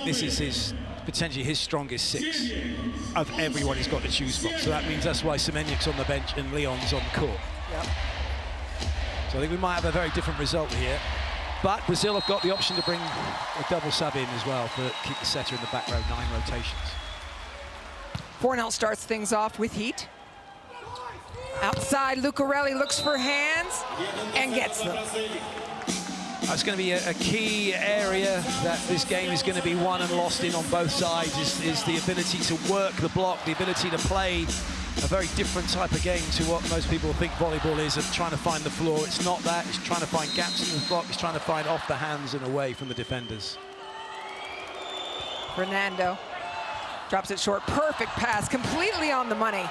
this is potentially his strongest 6 of everyone he's got to choose from. So that means that's why Semenyuk's on the bench and Leon's on the court. Yep. So I think we might have a very different result here. But Brazil have got the option to bring a double sub in as well to keep the setter in the back row, 9 rotations. VNL starts things off with heat. Outside, Lucarelli looks for hands and gets them. That's going to be a key area that this game is going to be won and lost in on both sides, is the ability to work the block, the ability to play a very different type of game to what most people think volleyball is, of trying to find the floor. It's not that, it's trying to find gaps in the block, it's trying to find off the hands and away from the defenders. Fernando drops it short, perfect pass, completely on the money.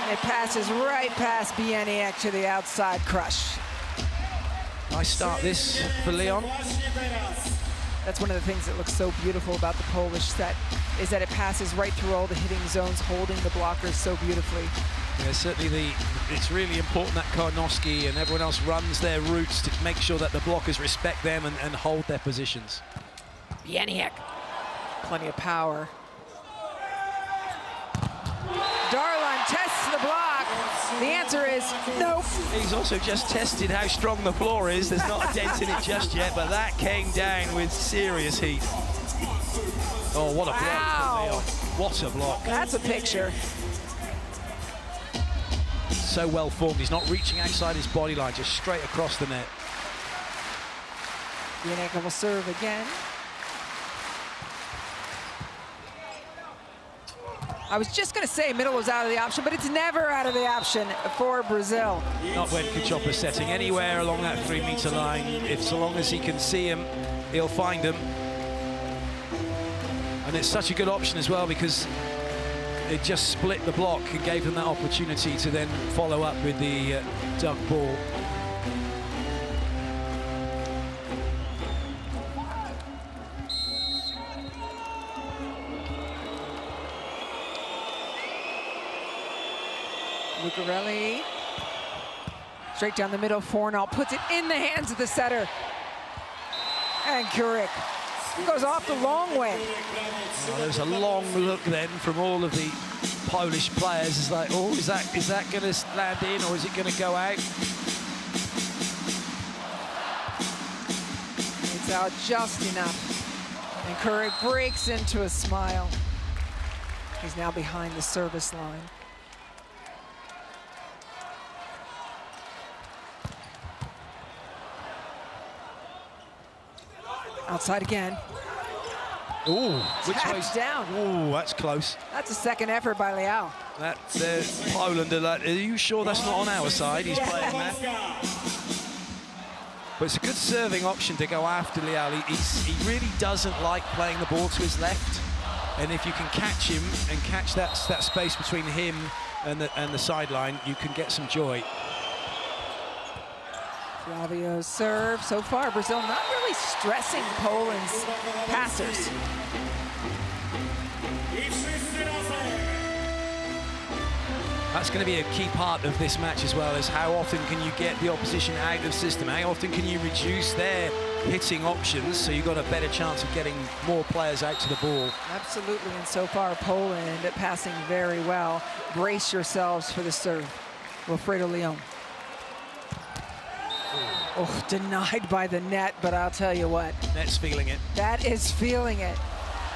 And it passes right past Bieniek to the outside crush. Nice start this for Leon. That's one of the things that looks so beautiful about the Polish set, is that it passes right through all the hitting zones, holding the blockers so beautifully. Yeah, certainly it's really important that Karnowski and everyone else runs their routes to make sure that the blockers respect them and hold their positions. Bieniek, plenty of power. Darlan tests the block. The answer is nope. He's also just tested how strong the floor is. There's not a dent in it just yet, but that came down with serious heat. Oh, what a block from Leon. What a block. That's a picture. So well formed. He's not reaching outside his body line, just straight across the net. Bieniek will serve again. I was just going to say middle was out of the option, but it's never out of the option for Brazil. Not when Kuchopa's setting anywhere along that 3-meter line. If so long as he can see him, he'll find him. And it's such a good option as well, because it just split the block and gave them that opportunity to then follow up with the dug ball. Lucarelli, straight down the middle, VNL puts it in the hands of the setter. And Kurik goes off the long way. Oh, there's a long look then from all of the Polish players. It's like, oh, is that going to land in, or is it going to go out? It's out just enough. And Kurik breaks into a smile. He's now behind the service line. Outside again. Ooh, which way's down? Ooh, that's close. That's a second effort by Leao. Poland are like, are you sure that's not on our side? He's playing that. But it's a good serving option to go after Leao. He really doesn't like playing the ball to his left. And if you can catch him and catch that space between him and the sideline, you can get some joy. Flavio's serve. So far, Brazil not really stressing Poland's passers. That's going to be a key part of this match as well, is how often can you get the opposition out of system? How often can you reduce their hitting options so you've got a better chance of getting more players out to the ball? Absolutely, and so far Poland passing very well. Brace yourselves for the serve. Wilfredo Leon. Oh, denied by the net, but I'll tell you what. Net's feeling it. That is feeling it.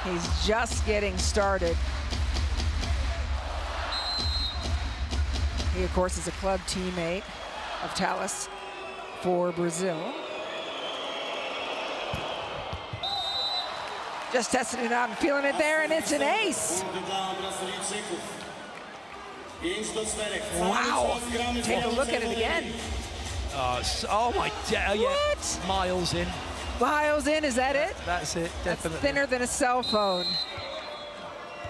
He's just getting started. He, of course, is a club teammate of Tallis for Brazil. Just testing it out and feeling it there, and it's an ace. Wow. Take a look at it again. Oh my God, yeah. What? Miles in. Miles in, is that it? That's it, definitely. That's thinner than a cell phone.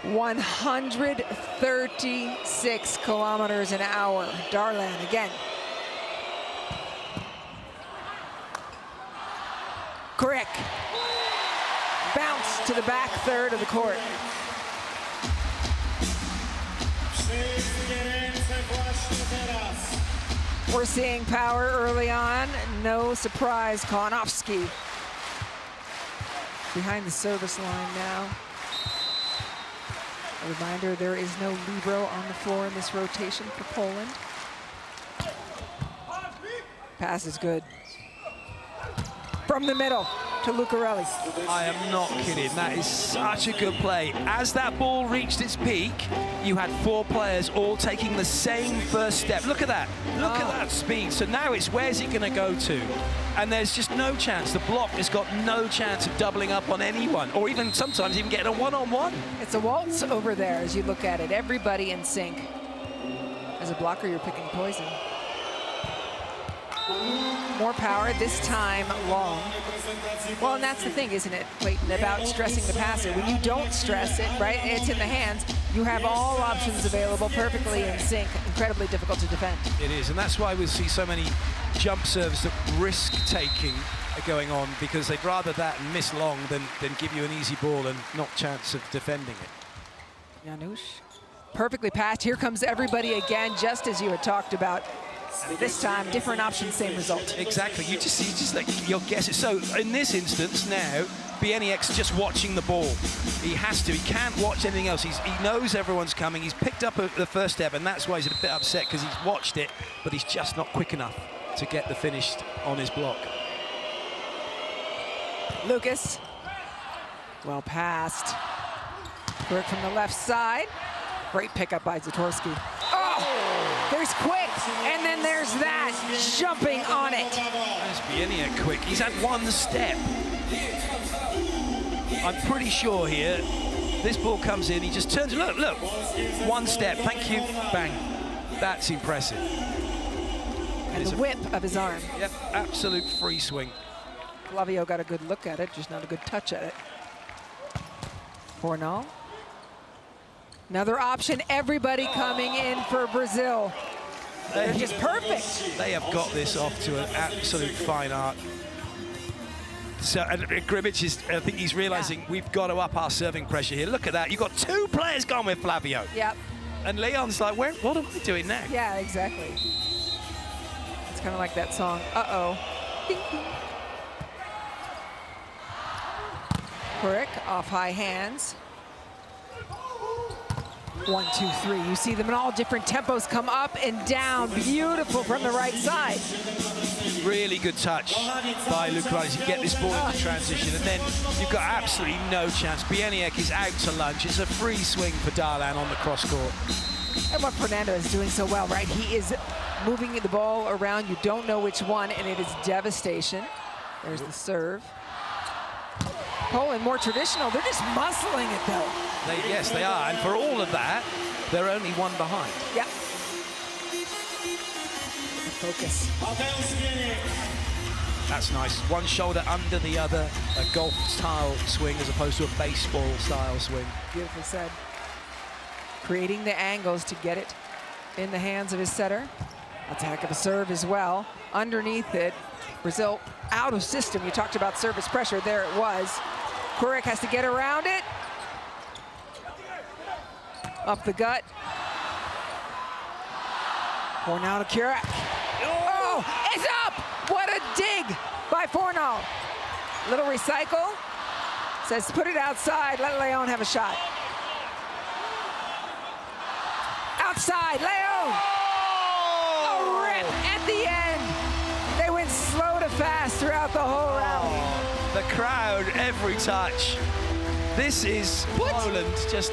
136 kilometers an hour. Darlan again. Kurik. Bounce to the back third of the court. We're seeing power early on. No surprise, Konofsky. behind the service line now. A reminder, there is no libero on the floor in this rotation for Poland. Pass is good. From the middle to Lucarelli. I am not kidding. That is such a good play. As that ball reached its peak, you had 4 players all taking the same first step. Look at that. Look at that speed. So now it's where's he going to go to? And there's just no chance. The block has got no chance of doubling up on anyone, or even sometimes even getting a one-on-one. It's a waltz over there as you look at it. Everybody in sync. As a blocker, you're picking poison. More power, this time long. Well, and that's the thing, isn't it, Clayton, about stressing the passer. When you don't stress it, right, it's in the hands, you have all options available, perfectly in sync, incredibly difficult to defend. It is, and that's why we see so many jump serves that risk-taking are going on, because they'd rather that and miss long than give you an easy ball and not chance of defending it. Janusz, perfectly passed. Here comes everybody again, just as you had talked about. This time, different option, same result. Exactly. You just like your guess it. So in this instance now, BNEX just watching the ball. He has to. He can't watch anything else. He knows everyone's coming. He's picked up the first step, and that's why he's a bit upset, because he's watched it, but he's just not quick enough to get the finish on his block. Lucas, well passed. Work from the left side. Great pickup by Zatorski. Oh, there's quick, and then there's that, jumping on it. There's Bieniek quick. He's had one step. I'm pretty sure here, this ball comes in, he just turns, look, one step, thank you, bang. That's impressive. And the whip of his arm. Yep, absolute free swing. Flavio got a good look at it, just not a good touch at it. Fornal. Another option, everybody coming in for Brazil. They're just perfect. They have got this off to an absolute fine art. So Gribic is, I think he's realizing we've got to up our serving pressure here. Look at that, you've got 2 players gone with Flavio. Yep. And Leon's like, what am I doing now? Yeah, exactly. It's kind of like that song, uh-oh. Ding, ding. Kuric off high hands. 1, 2, 3. You see them in all different tempos come up and down. Beautiful from the right side. Really good touch by Lucarelli to get this ball into transition, and then you've got absolutely no chance. Bieniek is out to lunch. It's a free swing for Darlan on the cross court. And what Fernando is doing so well, right? He is moving the ball around. You don't know which one, and it is devastation. There's the serve. Poland more traditional. They're just muscling it, though. Yes, they are. And for all of that, they're only 1 behind. Yep. Focus. That's nice. One shoulder under the other. A golf-style swing as opposed to a baseball-style swing. Beautifully said. Creating the angles to get it in the hands of his setter. That's a heck of a serve as well. Underneath it, Brazil out of system. You talked about service pressure. There it was. Kuric has to get around it. Up the gut. Fornal to Kuric. Oh, it's up! What a dig by Fornal. Little recycle. Says put it outside, let Leon have a shot. Outside, Leon! A rip at the end. They went slow to fast throughout the whole round. The crowd, every touch. This is Poland just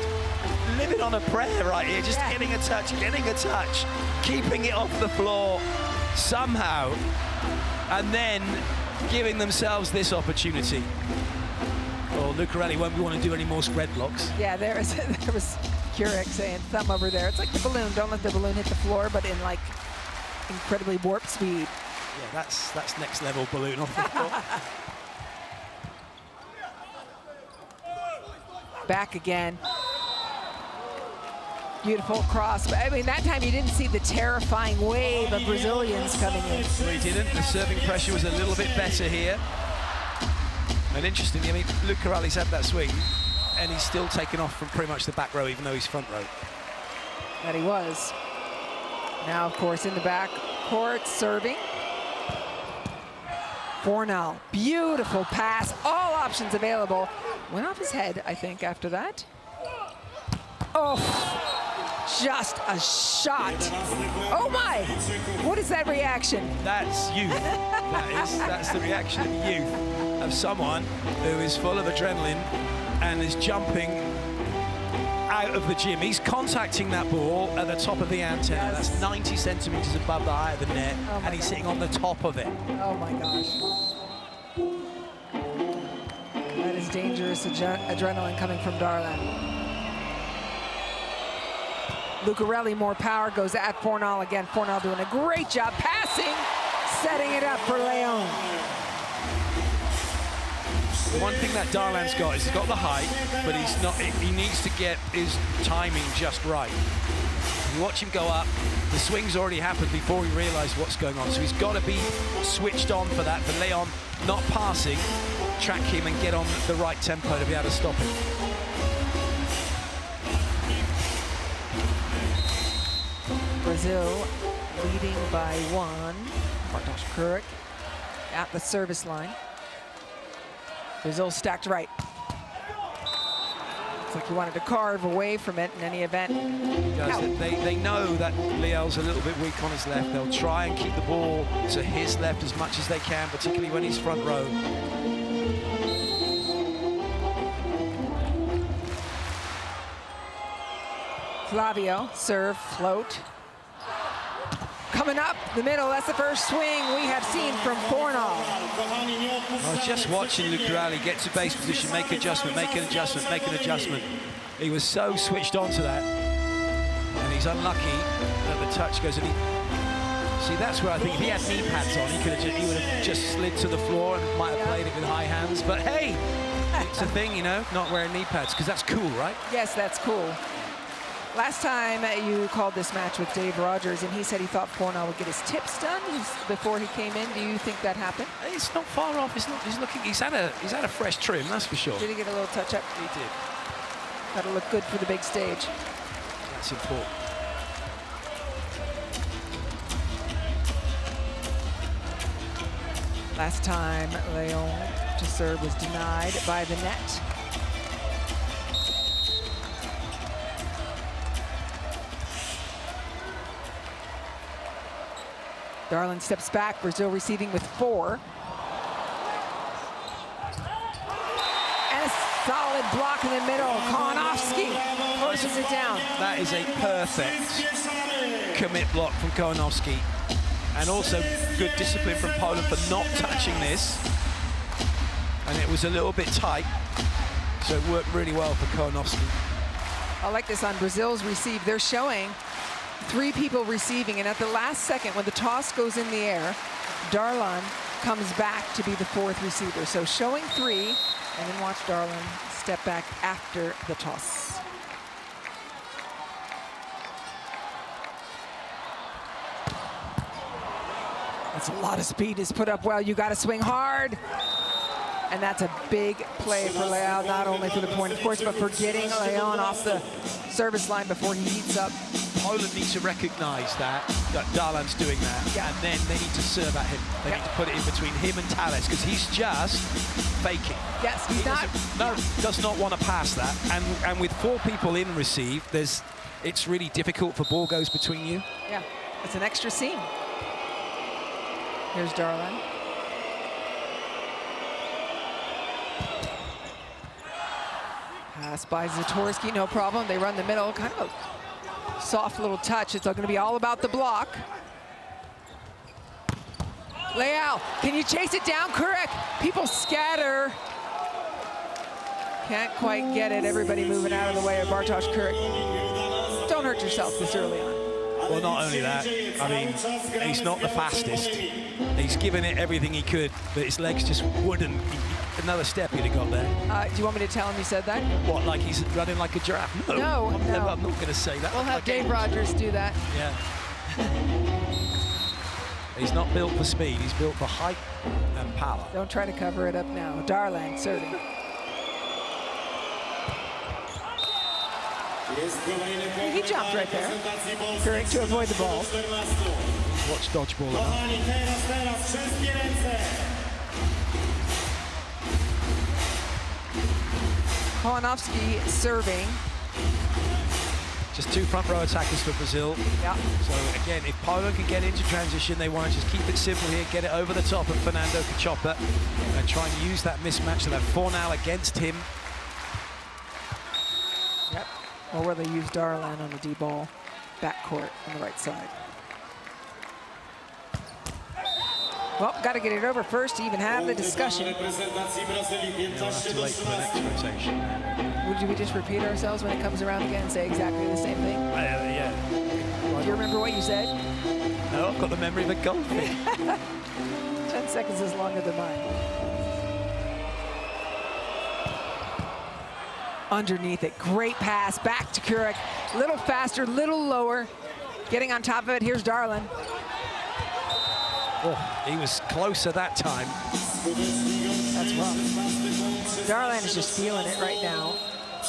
living on a prayer right here, just getting a touch, keeping it off the floor somehow, and then giving themselves this opportunity. Well, Lucarelli won't want to do any more spread blocks. Yeah, there was Kuric saying thumb over there. It's like the balloon. Don't let the balloon hit the floor, but in like incredibly warp speed. Yeah, that's next level balloon off the floor. Back again. Beautiful cross. But I mean, that time you didn't see the terrifying wave of Brazilians coming in. Well, he didn't. The serving pressure was a little bit better here. And interestingly, I mean, Lucarelli's had that swing, and he's still taken off from pretty much the back row, even though he's front row. That he was. Now, of course, in the back court, serving. Fornal, beautiful pass, all options available. Went off his head, I think, after that. Oh, just a shot. Oh my, what is that reaction? That's youth. That's the reaction of youth, of someone who is full of adrenaline and is jumping out of the gym. He's contacting that ball at the top of the antenna. Yes. That's 90 centimeters above the height of the net, and he's sitting on the top of it. Oh my gosh. That is dangerous adrenaline coming from Darlan. Lucarelli, more power, goes at Fornal again. Fornal doing a great job passing, setting it up for Leon. The one thing that Darlan's got is he's got the height, but he needs to get his timing just right. You watch him go up, the swing's already happened before he realized what's going on, so he's got to be switched on for that. For Leon not passing, track him and get on the right tempo to be able to stop him. Brazil leading by 1. Bartosz Kurek at the service line. Brazil stacked right. Looks like he wanted to carve away from it in any event. They know that Leo's a little bit weak on his left. They'll try and keep the ball to his left as much as they can, particularly when he's front row. Flavio, serve, float. Coming up the middle, that's the first swing we have seen from Fornal. I was just watching Lucarelli get to base position, make adjustment, make an adjustment, make an adjustment. He was so switched on to that, and he's unlucky that the touch goes in. See, that's where I think if he had knee pads on, he would have just slid to the floor and might have played it with high hands. But hey, it's a thing, you know, not wearing knee pads, because that's cool, right? Yes, that's cool. Last time you called this match with Dave Rogers, and he said he thought Fornal would get his tips done before he came in. Do you think that happened? It's not far off. He's had a fresh trim, that's for sure. Did he get a little touch up? He did. Got to look good for the big stage. That's important. Last time Leon to serve was denied by the net. Darlan steps back, Brazil receiving with 4. And a solid block in the middle. Kolanowski pushes it down. That is a perfect commit block from Kolanowski. And also good discipline from Poland for not touching this. And it was a little bit tight, so it worked really well for Kolanowski. I like this on Brazil's receive. They're showing 3 people receiving, and at the last second, when the toss goes in the air, Darlan comes back to be the 4th receiver. So showing 3, and then watch Darlan step back after the toss. That's a lot of speed is put up well. You got to swing hard. And that's a big play for Leao, not only for the point, of course, but for getting Leon off the service line before he heats up. Poland needs to recognize that Darlan's doing that, and then they need to serve at him. They need to put it in between him and Thales, because he's just faking. Yes, he's does not want to pass that. And with 4 people in receive, it's really difficult for ball goes between you. Yeah, it's an extra seam. Here's Darlan. Pass by Zatorski, no problem. They run the middle, kind of a soft little touch. It's going to be all about the block. Leao, can you chase it down? Kurek, people scatter. Can't quite get it. Everybody moving out of the way of Bartosz Kurek. Don't hurt yourself this early on. Well, not only that, I mean, he's not the fastest. He's given it everything he could, but his legs just wouldn't. Another step he'd have got there. Do you want me to tell him you said that? What, like he's running like a giraffe? No, I'm not going to say that. We'll have Dave Rogers do that. Yeah. He's not built for speed. He's built for height and power. Don't try to cover it up now. Darlan serving. He jumped right there. Kurek to avoid the ball. Watch dodgeball. Kalinowski serving. Just two front row attackers for Brazil. Yeah. So again, if Poland can get into transition, they want to just keep it simple here, get it over the top of Fernando Cachopa and try and use that mismatch of that Fornal against him. Yep. Or where they use Darlan on the D-ball backcourt on the right side. Well, got to get it over first to even have the discussion. Yeah, that's too late for the next rotation. Would we just repeat ourselves when it comes around again and say exactly the same thing? Yeah. Do you remember what you said? No, I've got the memory of a goldfish. 10 seconds is longer than mine. Underneath it, great pass, back to Kurek. Little faster, little lower. Getting on top of it, here's Darlan. Oh, he was closer that time. That's rough. Darlan is just feeling it right now.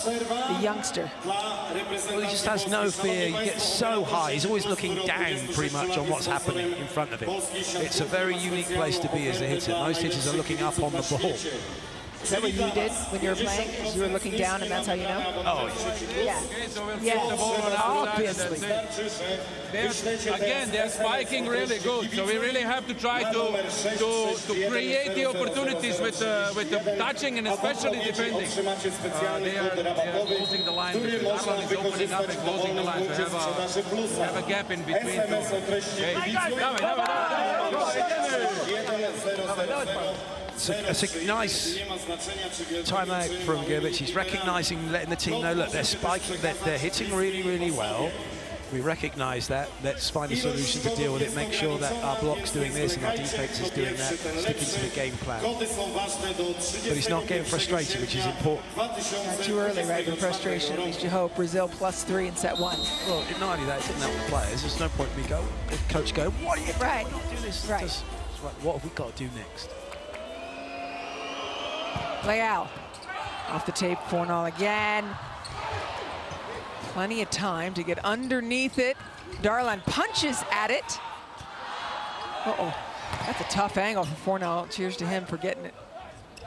The youngster. Well, he just has no fear. He gets so high. He's always looking down pretty much on what's happening in front of him. It's a very unique place to be as a hitter. Most hitters are looking up on the ball. Is that what you did when you were playing? You were looking down and that's how you know? Oh, yeah. Yeah, obviously. Again, they're spiking really good, so we really have to try to create the opportunities with the touching and especially defending. They are closing the line. Darlan is opening up and closing the line. So we have a gap in between. It's a nice timeout from Gerbic. He's recognising, letting the team know, look, they're spiking, they're hitting really, really well. We recognise that. Let's find a solution to deal with it. Make sure that our block's doing this and our defense is doing that. Sticking to the game plan. But he's not getting frustrated, which is important. Not too early, right? The frustration, at least you hope. Brazil +3 in set 1. Well, not only that, it didn't help the players. There's no point in me coach going, what are you doing? Right. Do this. Right. What have we got to do next? Leal off the tape, Fornal again. Plenty of time to get underneath it. Darlan punches at it. Uh-oh, that's a tough angle for Fornal. Cheers to him for getting it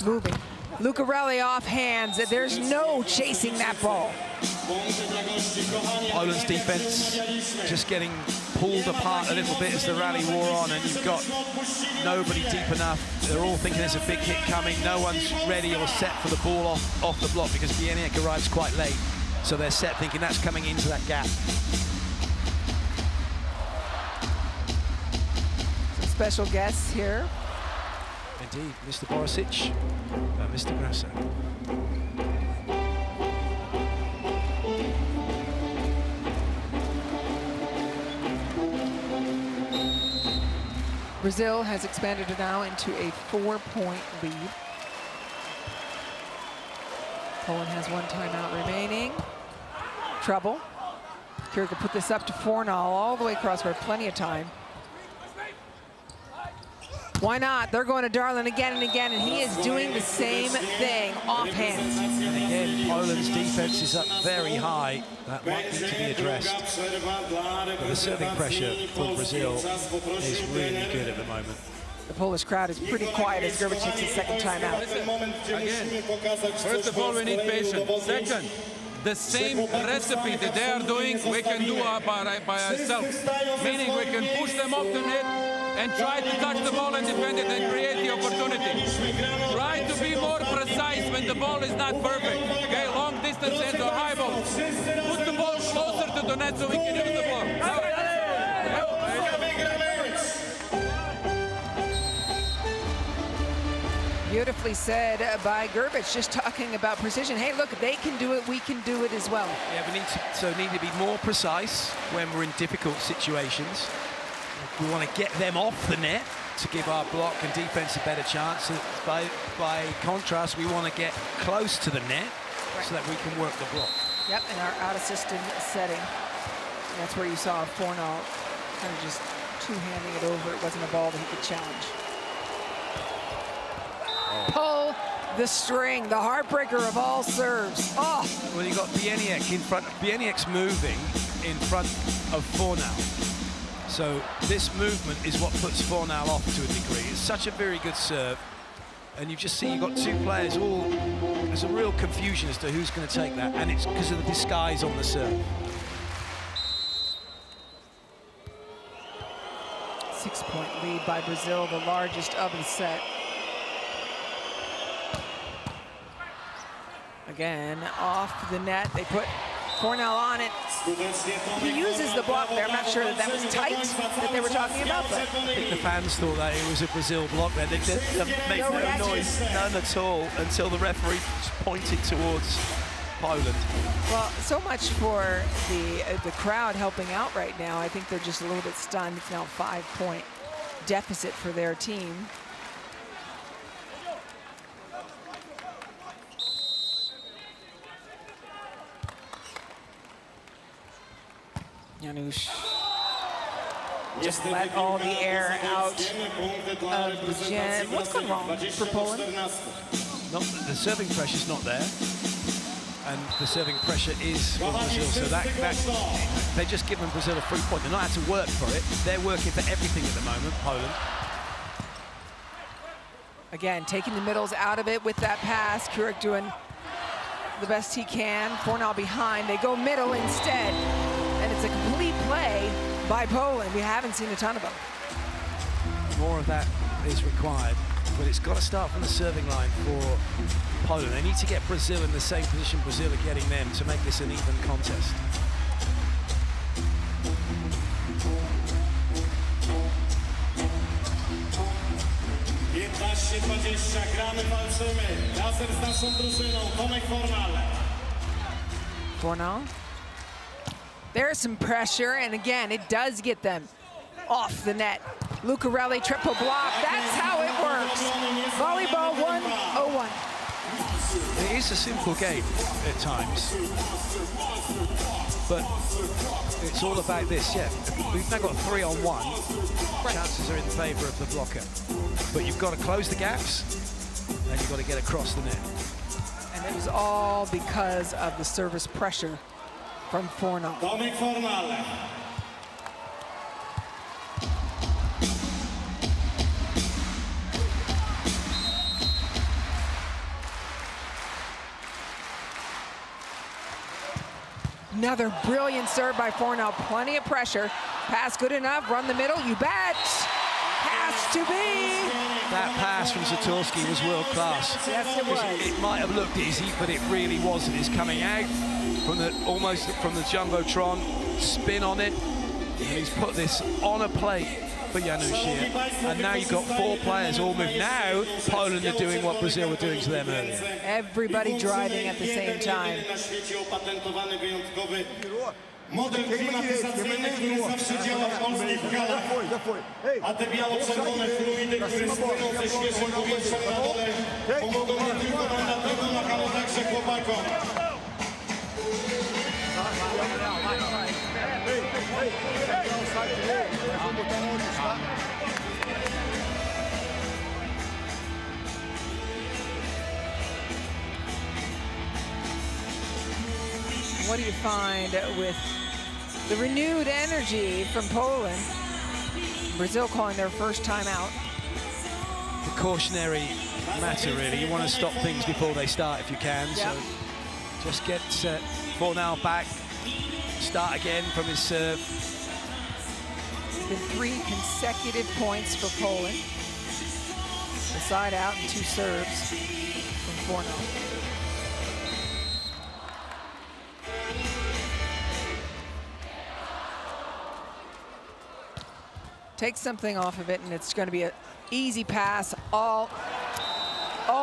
moving. Lucarelli off hands. There's no chasing that ball. Poland's defense just getting pulled apart a little bit as the rally wore on, and you've got nobody deep enough. They're all thinking there's a big hit coming. No one's ready or set for the ball off the block because Bieniek arrives quite late. So they're set thinking that's coming into that gap. Some special guests here. Indeed, Mr. Borisic, Mr. Grasso. Brazil has expanded it now into a 4-point lead. Poland has 1 timeout remaining. Trouble. Keurig will put this up to Fornal all the way across for plenty of time. Why not? They're going to Darlan again and again, and he is doing the same thing, off hands. And again, Poland's defense is up very high. That might need to be addressed. But the serving pressure for Brazil is really good at the moment. The Polish crowd is pretty quiet as Gerbic takes his second time out. Again, first of all, we need patience. Second, the same recipe that they are doing, we can do by ourselves. Meaning we can push them off the net and try to touch the ball and defend it and create the opportunity. Try to be more precise when the ball is not perfect. Okay, long distance and or high ball. Put the ball closer to the net so we can use the ball. Beautifully said by Gerbic, just talking about precision. Hey, look, they can do it, we can do it as well. Yeah, we need to be more precise when we're in difficult situations. We want to get them off the net to give our block and defense a better chance. By contrast, we want to get close to the net so that we can work the block. Yep, in our out-of-system setting. And that's where you saw Fornal kind of just two-handing it over. It wasn't a ball that he could challenge. Pull the string, the heartbreaker of all serves. Oh! Well, you got Bieniek in front. Bieniek's moving in front of Fornal. So this movement is what puts Fornal off to a degree. It's such a very good serve. And you just see you've got 2 players all there's a real confusion as to who's going to take that, and it's because of the disguise on the serve. 6-point lead by Brazil, the largest of the set. Again, off the net, they put Fornal on it. He uses the block there. I'm not sure that that was tight that they were talking about, but I think the fans thought that it was a Brazil block there. They made no noise, none at all, until the referee pointed towards Poland. well, so much for the crowd helping out right now. I think they're just a little bit stunned. It's now a 5-point deficit for their team. Janusz just let all the air out of the gym. What's gone wrong for Poland? The serving pressure's not there, and the serving pressure is from Brazil. So that they're just giving Brazil a free point. They're not had to work for it. They're working for everything at the moment, Poland. Again, taking the middles out of it with that pass. Kurek doing the best he can. Fornal behind. They go middle instead. And it's a complete play by Poland. We haven't seen a ton of them. More of that is required, but it's got to start from the serving line for Poland. They need to get Brazil in the same position Brazil are getting them to make this an even contest. Fornal. There's some pressure, and again, it does get them off the net. Lucarelli triple block. That's how it works. Volleyball 101. It is a simple game at times, but it's all about this. Yeah, we've now got 3-on-1. Chances are in favour of the blocker, but you've got to close the gaps, and you've got to get across the net. And it was all because of the service pressure from Fornal. Another brilliant serve by Fornal. Plenty of pressure. Pass good enough. Run the middle. You bet. Has to be. That pass from Zatorski was world class. Yes, it was. It might have looked easy, but it really wasn't. It's coming out from almost from the jumbotron, spin on it, and he's put this on a plate for Janusz here. And now you've got 4 players all moved. Now Poland are doing what Brazil were doing to them earlier. Everybody driving at the same time. Model klimatyzacyjny, który zawsze działa w polskich halach. A te biało-czerwone fluidy, które spłyną ze świeżym powietrzem na dole, pomogą nie tylko nam na trybunach, ale także chłopakom. What do you find with the renewed energy from Poland? Brazil calling their first time out. The cautionary matter, really. You want to stop things before they start if you can. Yep. So just get Fornal back, start again from his serve. It's been 3 consecutive points for Poland. The side out and 2 serves from Fornal. Take something off of it, and it's going to be an easy pass. All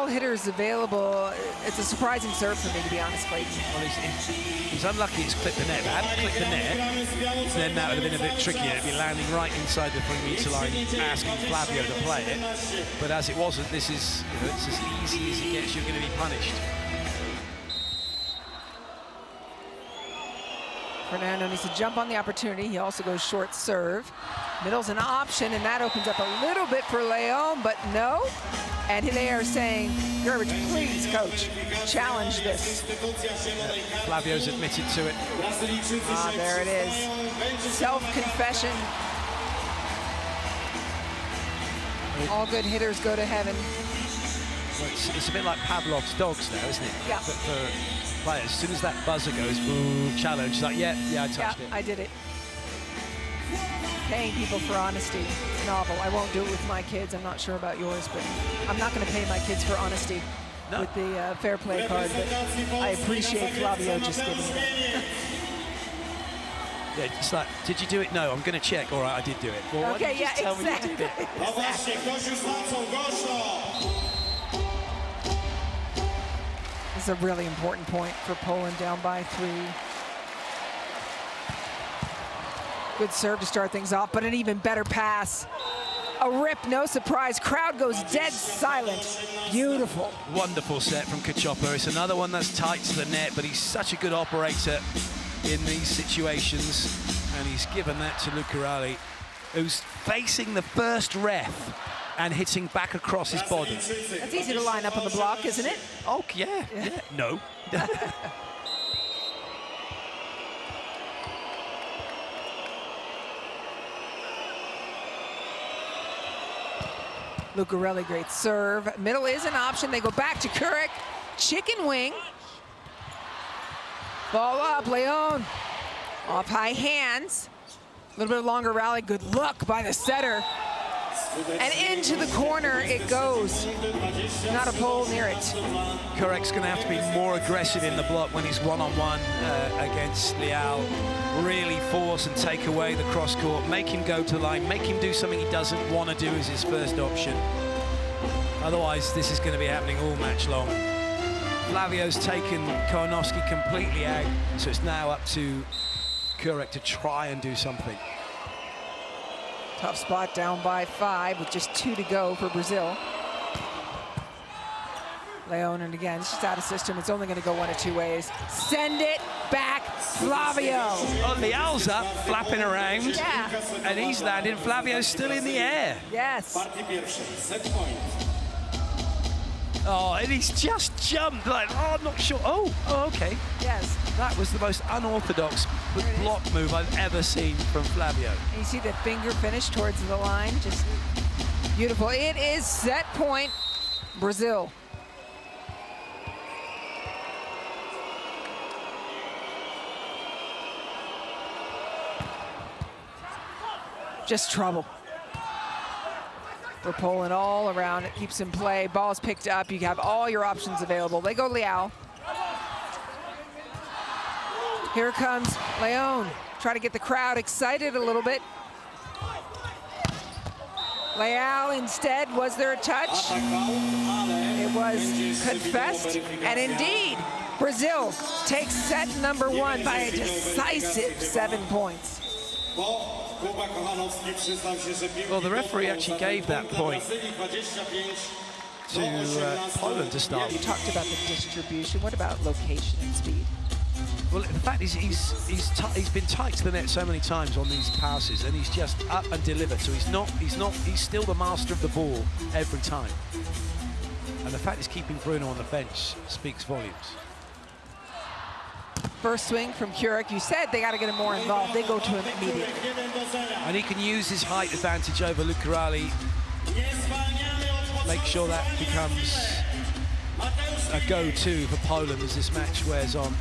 hitters available. It's a surprising serve for me, to be honest, Clayton. Well, he's unlucky it's clipped the net. If it hadn't clipped the net, then that would have been a bit trickier. It'd be landing right inside the 3-meter line, asking Flavio to play it. But as it wasn't, this is, it's as easy as it gets. You're going to be punished. Fernando needs to jump on the opportunity. He also goes short serve. Middle's an option, and that opens up a little bit for Leon, but no. And they are saying, Garbage, please, coach, challenge this. Flavio's admitted to it. Ah, there it is. Self-confession. All good hitters go to heaven. Well, it's a bit like Pavlov's dogs now, isn't it? Yeah. For players, as soon as that buzzer goes, boom, challenge, it's like, yeah, I touched it. I did it. Paying people for honesty, novel. I won't do it with my kids. I'm not sure about yours, but I'm not going to pay my kids for honesty with the fair play card, but I appreciate Flavio just giving it. Yeah, it's like, did you do it? No, I'm going to check. All right, I did do it. Well, okay, yeah, exactly. This is a really important point for Poland, down by 3. Good serve to start things off, but an even better pass. A rip, no surprise. Crowd goes dead silent. Beautiful. Wonderful set from Kachopa. It's another one that's tight to the net, but he's such a good operator in these situations, and he's given that to Lucarelli, who's facing the first ref and hitting back across his body. That's easy to line up on the block, isn't it? Oh, yeah. No. Lucarelli, great serve. Middle is an option. They go back to Kurek. Chicken wing. Ball up, Leon. Off high hands. A little bit longer rally. Good look by the setter. And into the corner it goes. Not a pole near it. Kurek's going to have to be more aggressive in the block when he's one-on-one against Leal. Really force and take away the cross court. Make him go to the line. Make him do something he doesn't want to do as his first option. Otherwise, this is going to be happening all match long. Flavio's taken Kołonowski completely out, so it's now up to Kurek to try and do something. Tough spot, down by 5 with just 2 to go for Brazil. Leon, and again, it's just out of system. It's only going to go one of 2 ways. Send it back, Flavio. Oh, Leal's up, flapping around. Yeah. And he's landing. Flavio's still in the air. Yes. Oh, and he's just jumped like, oh, I'm not sure. Oh, okay. Yes. That was the most unorthodox block move I've ever seen from Flavio. And you see the finger finish towards the line, just beautiful. It is set point, Brazil. Just trouble. For Poland all around, it keeps in play, ball's picked up, you have all your options available. They go Leal. Here comes Leon, try to get the crowd excited a little bit. Leal instead, was there a touch? It was confessed, and indeed, Brazil takes set number 1 by a decisive 7 points. Well, the referee actually gave that point to Poland to start. You talked about the distribution. What about location and speed? Well, the fact is he's been tight to the net so many times on these passes, and he's just up and delivered. So he's still the master of the ball every time. And the fact he's keeping Bruno on the bench speaks volumes. First swing from Kurek. You said they got to get him more involved. They go to him immediately. And he can use his height advantage over Lucarelli. Make sure that becomes a go-to for Poland as this match wears on.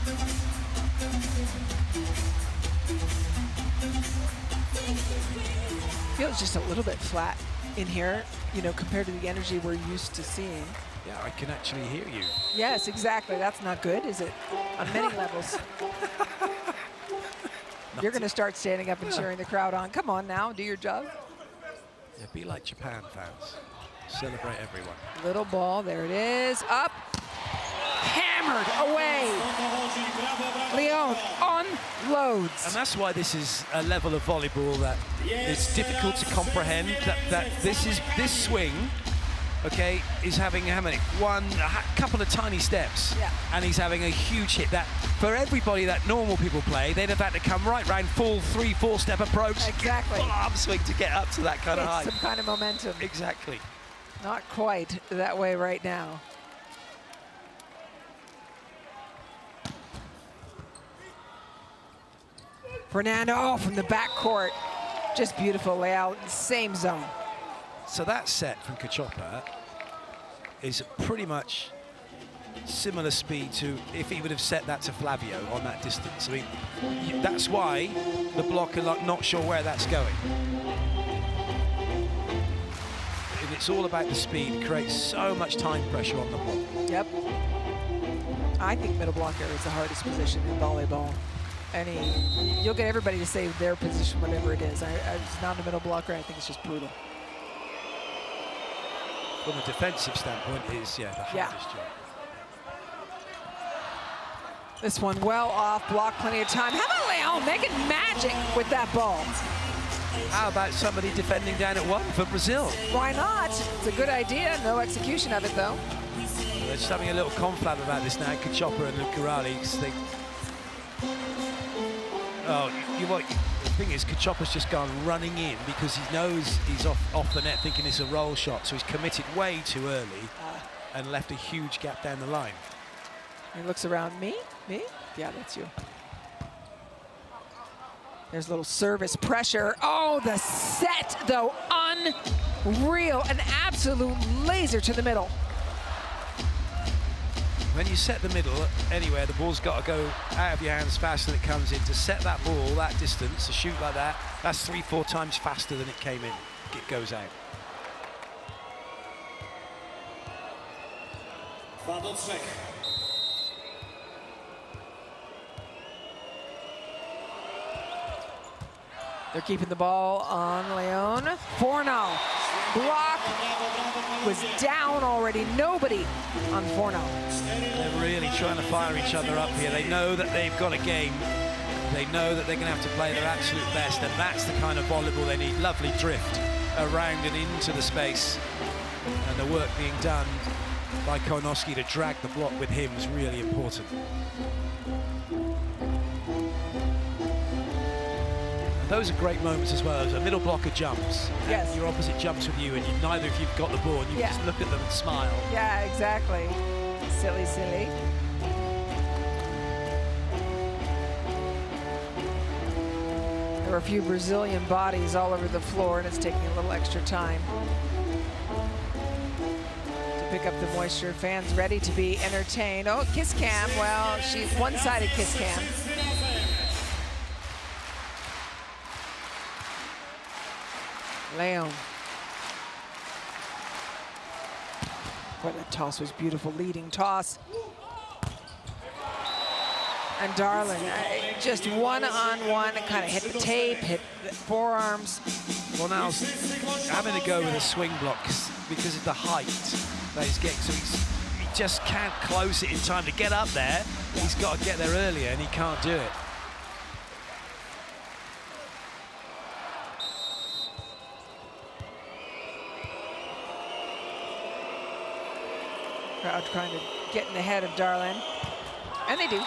Feels just a little bit flat in here, you know, compared to the energy we're used to seeing. Yeah, I can actually hear you. Yes, exactly. That's not good, is it? On many levels. You're going to start standing up and cheering the crowd on. Come on now, do your job. Yeah, be like Japan fans. Celebrate everyone. Little ball, there it is. Up. Hammered away. Leon unloads. And that's why this is a level of volleyball that it's difficult to comprehend. That this swing, okay, is having how many? A couple of tiny steps, yeah. And he's having a huge hit. That for everybody that normal people play, they'd have had to come right round, full 3-4 step approach, exactly, full arm swing to get up to that kind of height. Some kind of momentum. Exactly. Not quite that way right now. Fernando from the backcourt. Just beautiful layout, same zone. So that set from Kachopa is pretty much similar speed to if he would have set that to Flavio on that distance. I mean, that's why the block are not sure where that's going. And it's all about the speed. It creates so much time pressure on the block. Yep. I think middle blocker is the hardest position in volleyball. You'll get everybody to say their position, whatever it is. It's not a middle blocker. I think it's just brutal. From a defensive standpoint, it is, the hardest job. This one well off, block plenty of time. How about Leon making magic with that ball? How about somebody defending down at 1 for Brazil? Why not? It's a good idea. No execution of it, though. They're just having a little conflab about this now, Kachopper and rallies. The thing is, Kachopper's just gone running in because he knows he's off the net thinking it's a roll shot, so he's committed way too early and left a huge gap down the line. He looks around, me? Yeah, that's you. There's a little service pressure. Oh, the set, though, unreal. An absolute laser to the middle. When you set the middle anywhere, the ball's got to go out of your hands faster than it comes in. To set that ball that distance, to shoot like that, that's 3-4 times faster than it came in. It goes out. They're keeping the ball on Leon. Fornal. Block was down already. Nobody on Fornal. They're really trying to fire each other up here. They know that they've got a game. They know that they're going to have to play their absolute best, and that's the kind of volleyball they need. Lovely drift around and into the space. And the work being done by Konoski to drag the block with him was really important. Those are great moments as well. As a middle blocker jumps, yes, your opposite jumps with you, and neither of you've got the ball, and you just look at them and smile. Yeah, exactly. Silly, silly. There were a few Brazilian bodies all over the floor, and it's taking a little extra time to pick up the moisture. Fans ready to be entertained. Oh, kiss cam. Well, she's one-sided kiss cam. Leon. Boy, that toss was beautiful. Leading toss. And Darlin, just one-on-one, kind of hit the tape, hit the forearms. Well, now having to go with a swing block because of the height that he's getting. So he just can't close it in time to get up there. He's got to get there earlier, and he can't do it. Crowd trying to get in the head of Darlin. And they do.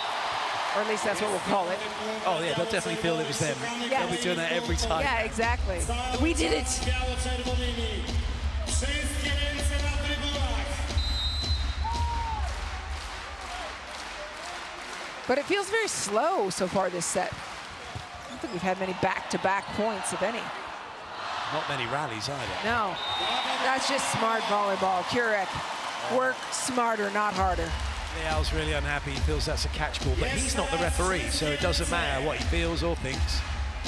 Or at least that's what we'll call it. Oh, yeah, they'll definitely feel it was them. Yes. They'll be doing that every time. Yeah, exactly. We did it. But it feels very slow so far this set. I don't think we've had many back-to-back points, if any. Not many rallies either. No. That's just smart volleyball. Kurek. Work smarter, not harder. Leal's really unhappy. He feels that's a catch ball, but he's not the referee, so it doesn't matter what he feels or thinks.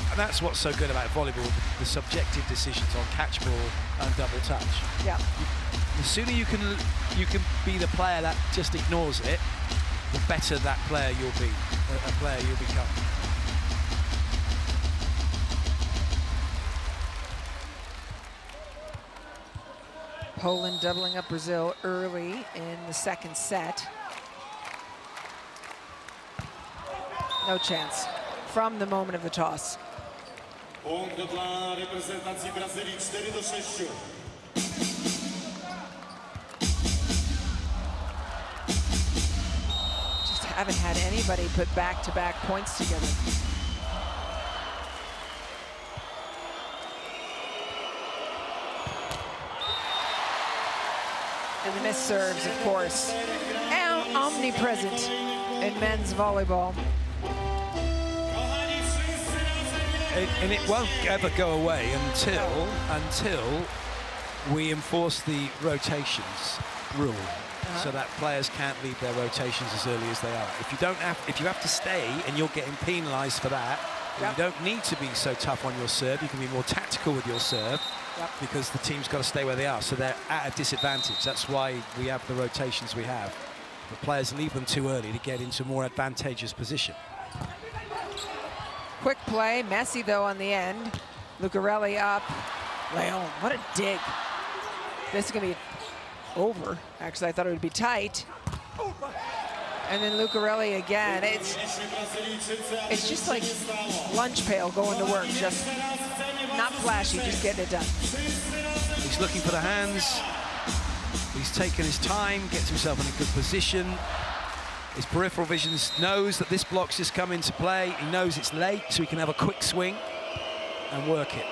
And that's what's so good about volleyball, the subjective decisions on catch ball and double touch. Yeah. The sooner you can be the player that just ignores it, the better that player you'll be, a player you'll become. Poland doubling up Brazil early in the second set. No chance from the moment of the toss. Just haven't had anybody put back-to-back points together. And the missed serves, of course, and omnipresent in men's volleyball. And it won't ever go away until we enforce the rotations. rule, so that players can't leave their rotations as early as they are. If you have to stay and you're getting penalised for that, you don't need to be so tough on your serve. You can be more tactical with your serve because the team's got to stay where they are, so they're at a disadvantage. That's why we have the rotations we have. The players leave them too early to get into a more advantageous position. Quick play, messy though on the end. Lucarelli up. Leon, what a dig. This is gonna be over. Actually, I thought it would be tight. And then Lucarelli again. It's just like lunch pail going to work. Just not flashy, just getting it done. He's looking for the hands. He's taken his time, gets himself in a good position. His peripheral vision knows that this block's just come into play. He knows it's late, so he can have a quick swing and work it.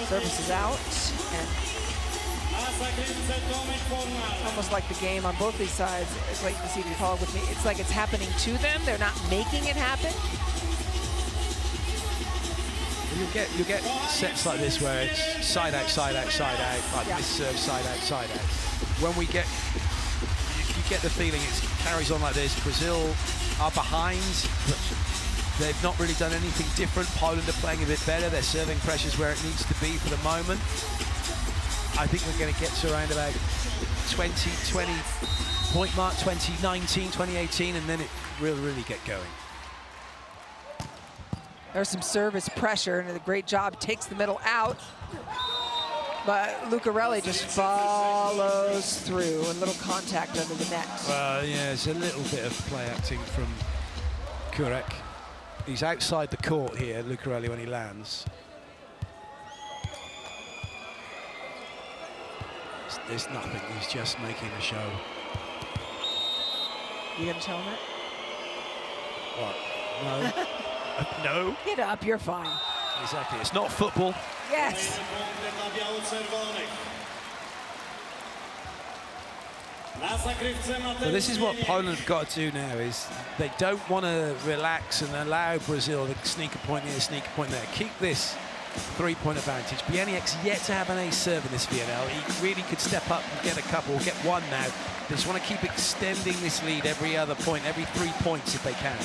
Service is out, and almost like the game on both these sides. It's like you see if you follow with me. It's like it's happening to them. They're not making it happen. You get sets like this where it's side out, side out, side out, like this serve, side out, side out. When you get the feeling it carries on like this. Brazil are behind, but they've not really done anything different. Poland are playing a bit better. Their serving pressure's where it needs to be for the moment. I think we're going to get to around about 20 point mark, 2019, 2018, and then it will really get going. There's some service pressure, and a great job. Takes the middle out, but Lucarelli just follows through. A little contact under the net. Well, yeah, it's a little bit of play acting from Kurek. He's outside the court here, Lucarelli, when he lands. There's nothing. He's just making a show. You gonna tell him it? What? No. No. Get up, you're fine. Exactly. It's not football. Yes. So this is what Poland have got to do now, is they don't want to relax and allow Brazil to sneak a point here, sneak a point there. Keep this three-point advantage. Bieniek's yet to have an ace serve in this VNL. He really could step up and get a couple, get one now. They just want to keep extending this lead every other point, every 3 points if they can.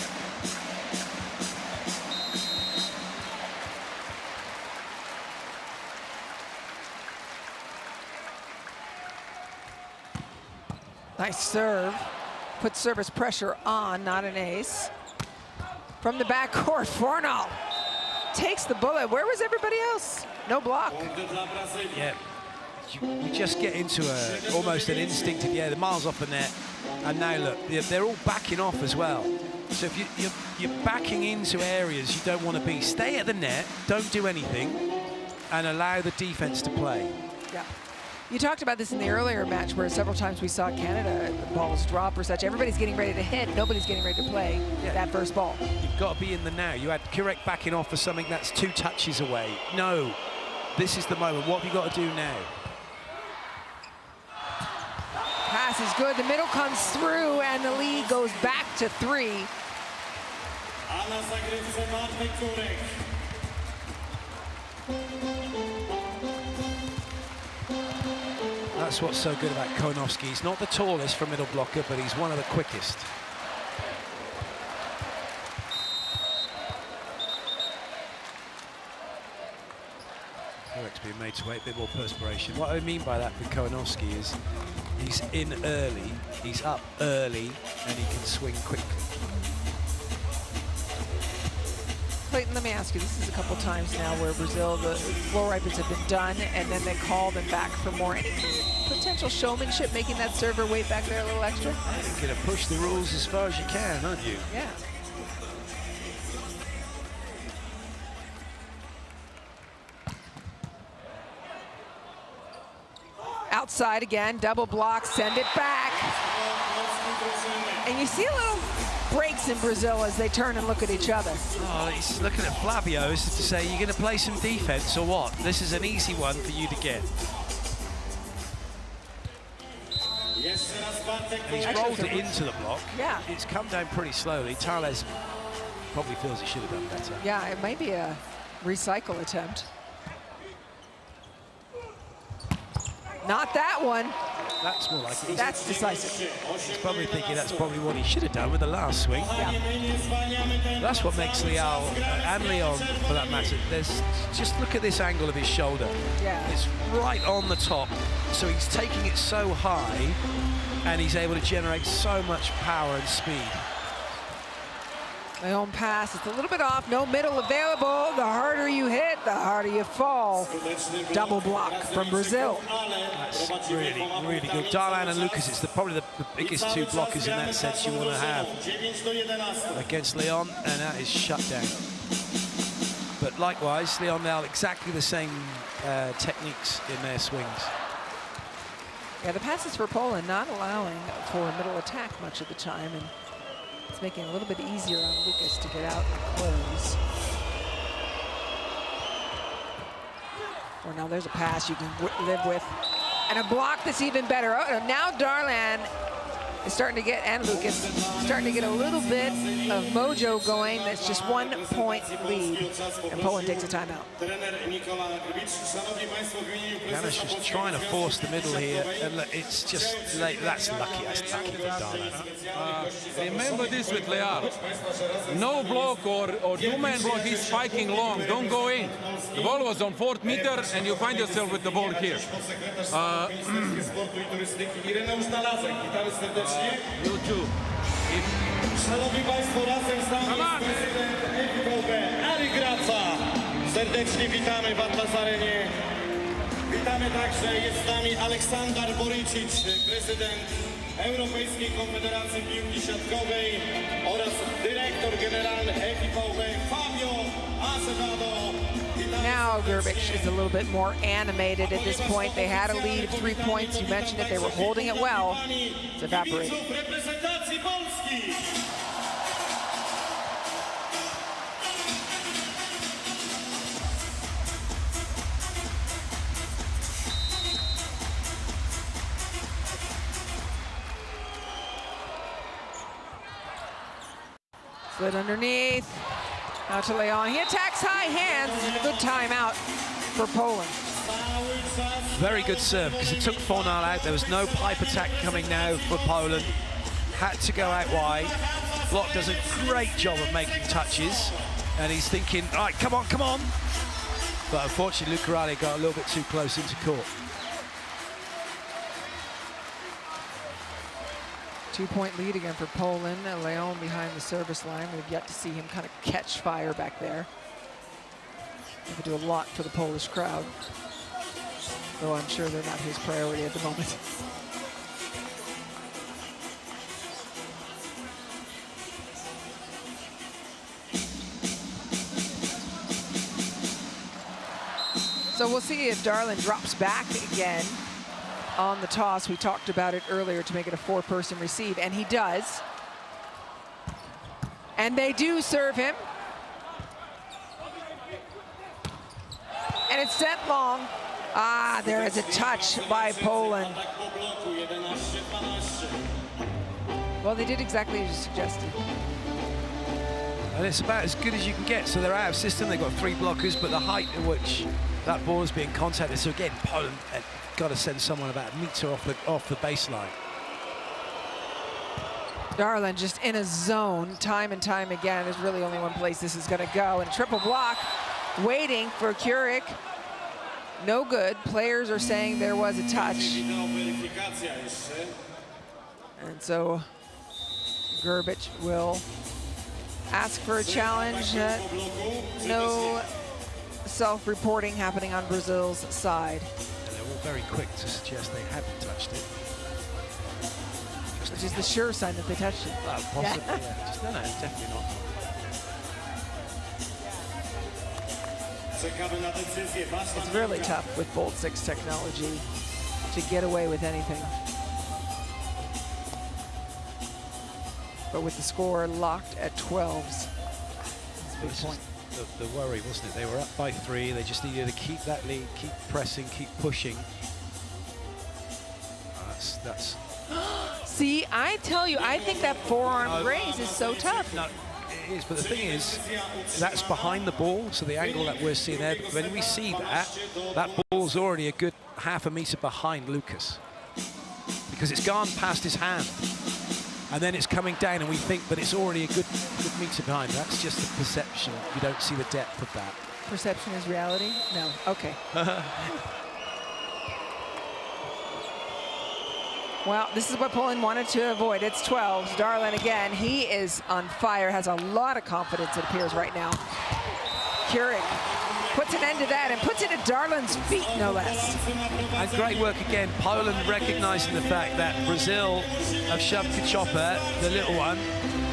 Nice serve. Put service pressure on, not an ace. From the backcourt, Fornal takes the bullet. Where was everybody else? No block. Yeah, you just get into almost an instinctive, the miles off the net. And now look, they're all backing off as well. So if you're backing into areas you don't want to be, stay at the net, don't do anything, and allow the defense to play. Yeah. You talked about this in the earlier match where several times we saw Canada, the balls drop or such. Everybody's getting ready to hit. Nobody's getting ready to play that first ball. You've got to be in the now. You had Kurek backing off for something that's 2 touches away. No, this is the moment. What have you got to do now? Pass is good. The middle comes through, and the lead goes back to 3. That's what's so good about Konowski. He's not the tallest for middle blocker, but he's one of the quickest. Kurek's being made to wait, a bit more perspiration. What I mean by that with Konowski is he's in early, he's up early, and he can swing quickly. Clayton, let me ask you, this is a couple times now where Brazil, the floor wipers have been done, and then they call them back for more. Any potential showmanship making that server wait back there a little extra? You're going to push the rules as far as you can, aren't you? Yeah. Outside again, double block, send it back. And you see a little breaks in Brazil as they turn and look at each other. Oh, he's looking at Flavio as to say, you're going to play some defense or what? This is an easy one for you to get. And he's rolled it into the block. Yeah. It's come down pretty slowly. Tales probably feels he should have done better. Yeah, it might be a recycle attempt. Not that one. That's more like it. That's decisive. He's probably thinking that's probably what he should have done with the last swing. Yeah. That's what makes Leal and Leon, for that matter, just look at this angle of his shoulder. Yeah. It's right on the top, so he's taking it so high, and he's able to generate so much power and speed. My own pass, it's a little bit off, no middle available. The harder you hit, the harder you fall. Double block from Brazil. That's really, really good. Darlan and Lucas, it's probably the biggest two blockers in that sense you want to have against Leon, and that is shut down. But likewise, Leon now exactly the same techniques in their swings. Yeah, the passes for Poland not allowing for a middle attack much of the time, and it's making it a little bit easier on Lucas to get out and close. Or now there's a pass you can live with. And a block that's even better. Oh, now Darlan is starting to get, and Lucas, starting to get a little bit of mojo going. That's just 1 point lead. And Poland takes a timeout. Janusz just trying to force the middle here, and it's just, that's lucky for Darlan. Remember this with Leal. No block or two-man block, he's spiking long, don't go in. The ball was on 4th meter, and you find yourself with the ball here. You too. Szanowni Państwo, razem z nami serdecznie witamy w Atlas Arenie. Witamy także, jest z nami Aleksander Borycic, prezydent Europejskiej Konfederacji Piłki Siatkowej oraz dyrektor generalny FIVB Fabio Azevedo. Now Grbić is a little bit more animated at this point. They had a lead of 3 points. You mentioned it. They were holding it well. It's evaporated. Slid underneath. Now to Leon. He attacks high hands. This is a good timeout for Poland. Very good serve, because it took Fornal out. There was no pipe attack coming now for Poland. Had to go out wide. Block does a great job of making touches, and he's thinking, all right, come on, come on. But unfortunately, Lucarelli got a little bit too close into court. 2 point lead again for Poland. Leon behind the service line. We've yet to see him kind of catch fire back there. He could do a lot for the Polish crowd, though I'm sure they're not his priority at the moment. So we'll see if Darlan drops back again on the toss. We talked about it earlier to make it a 4-person receive, and he does. And they do serve him. And it's sent long. Ah, there is a touch by Poland. Well, they did exactly as you suggested. And it's about as good as you can get. So they're out of system. They've got 3 blockers, but the height at which that ball is being contacted. So again, Poland got to send someone about a meter off the baseline. Darlan just in a zone time and time again. There's really only one place this is going to go. And triple block, waiting for Kurik. No good. Players are saying there was a touch. And so Grbić will ask for a challenge. No self-reporting happening on Brazil's side. And they're all very quick to suggest they hadn't touched it. Which is the sure sign that they touched it. Possibly, yeah. Just, no, definitely not. It's really tough with Bolt 6 technology to get away with anything. But with the score locked at 12s, it's a big point. The worry, wasn't it? They were up by 3. They just needed to keep that lead, keep pressing, keep pushing. See, I tell you, I think that forearm raise is so tough. No, is, but the thing is, that's behind the ball, so the angle that we're seeing there, when we see that, that ball's already a good half a metre behind Lucas. Because it's gone past his hand. And then it's coming down, and we think, but it's already a good metre behind. That's just the perception. You don't see the depth of that. Perception is reality? No. Okay. Well, this is what Poland wanted to avoid. It's 12s. Darlin again. He is on fire, has a lot of confidence, it appears, right now. Keurig puts an end to that and puts it at Darlin's feet, no less. And great work again. Poland recognizing the fact that Brazil have shoved Kachopa, the little one,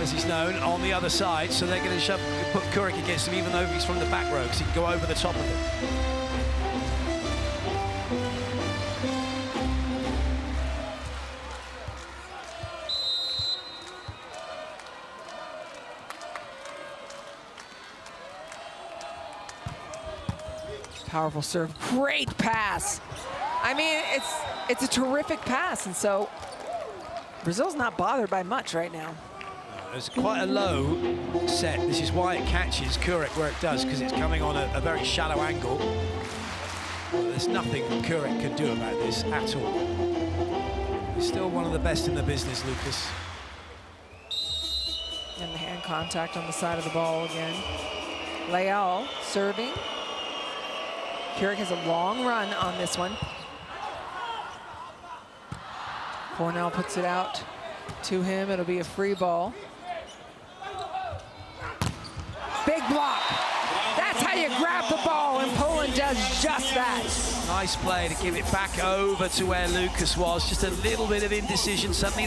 as he's known, on the other side. So they're going to put Keurig against him, even though he's from the back row, because he can go over the top of him. Powerful serve, great pass. I mean, it's a terrific pass, and so Brazil's not bothered by much right now. It's quite a low set. This is why it catches Keurig where it does, because it's coming on a very shallow angle. Well, there's nothing Keurig can do about this at all. He's still one of the best in the business, Lucas. And the hand contact on the side of the ball again. Leal serving. Keurig has a long run on this one. Cornell puts it out to him. It'll be a free ball. Big block. That's how you grab the ball, and Poland does just that. Nice play to give it back over to where Lucas was. Just a little bit of indecision. Suddenly,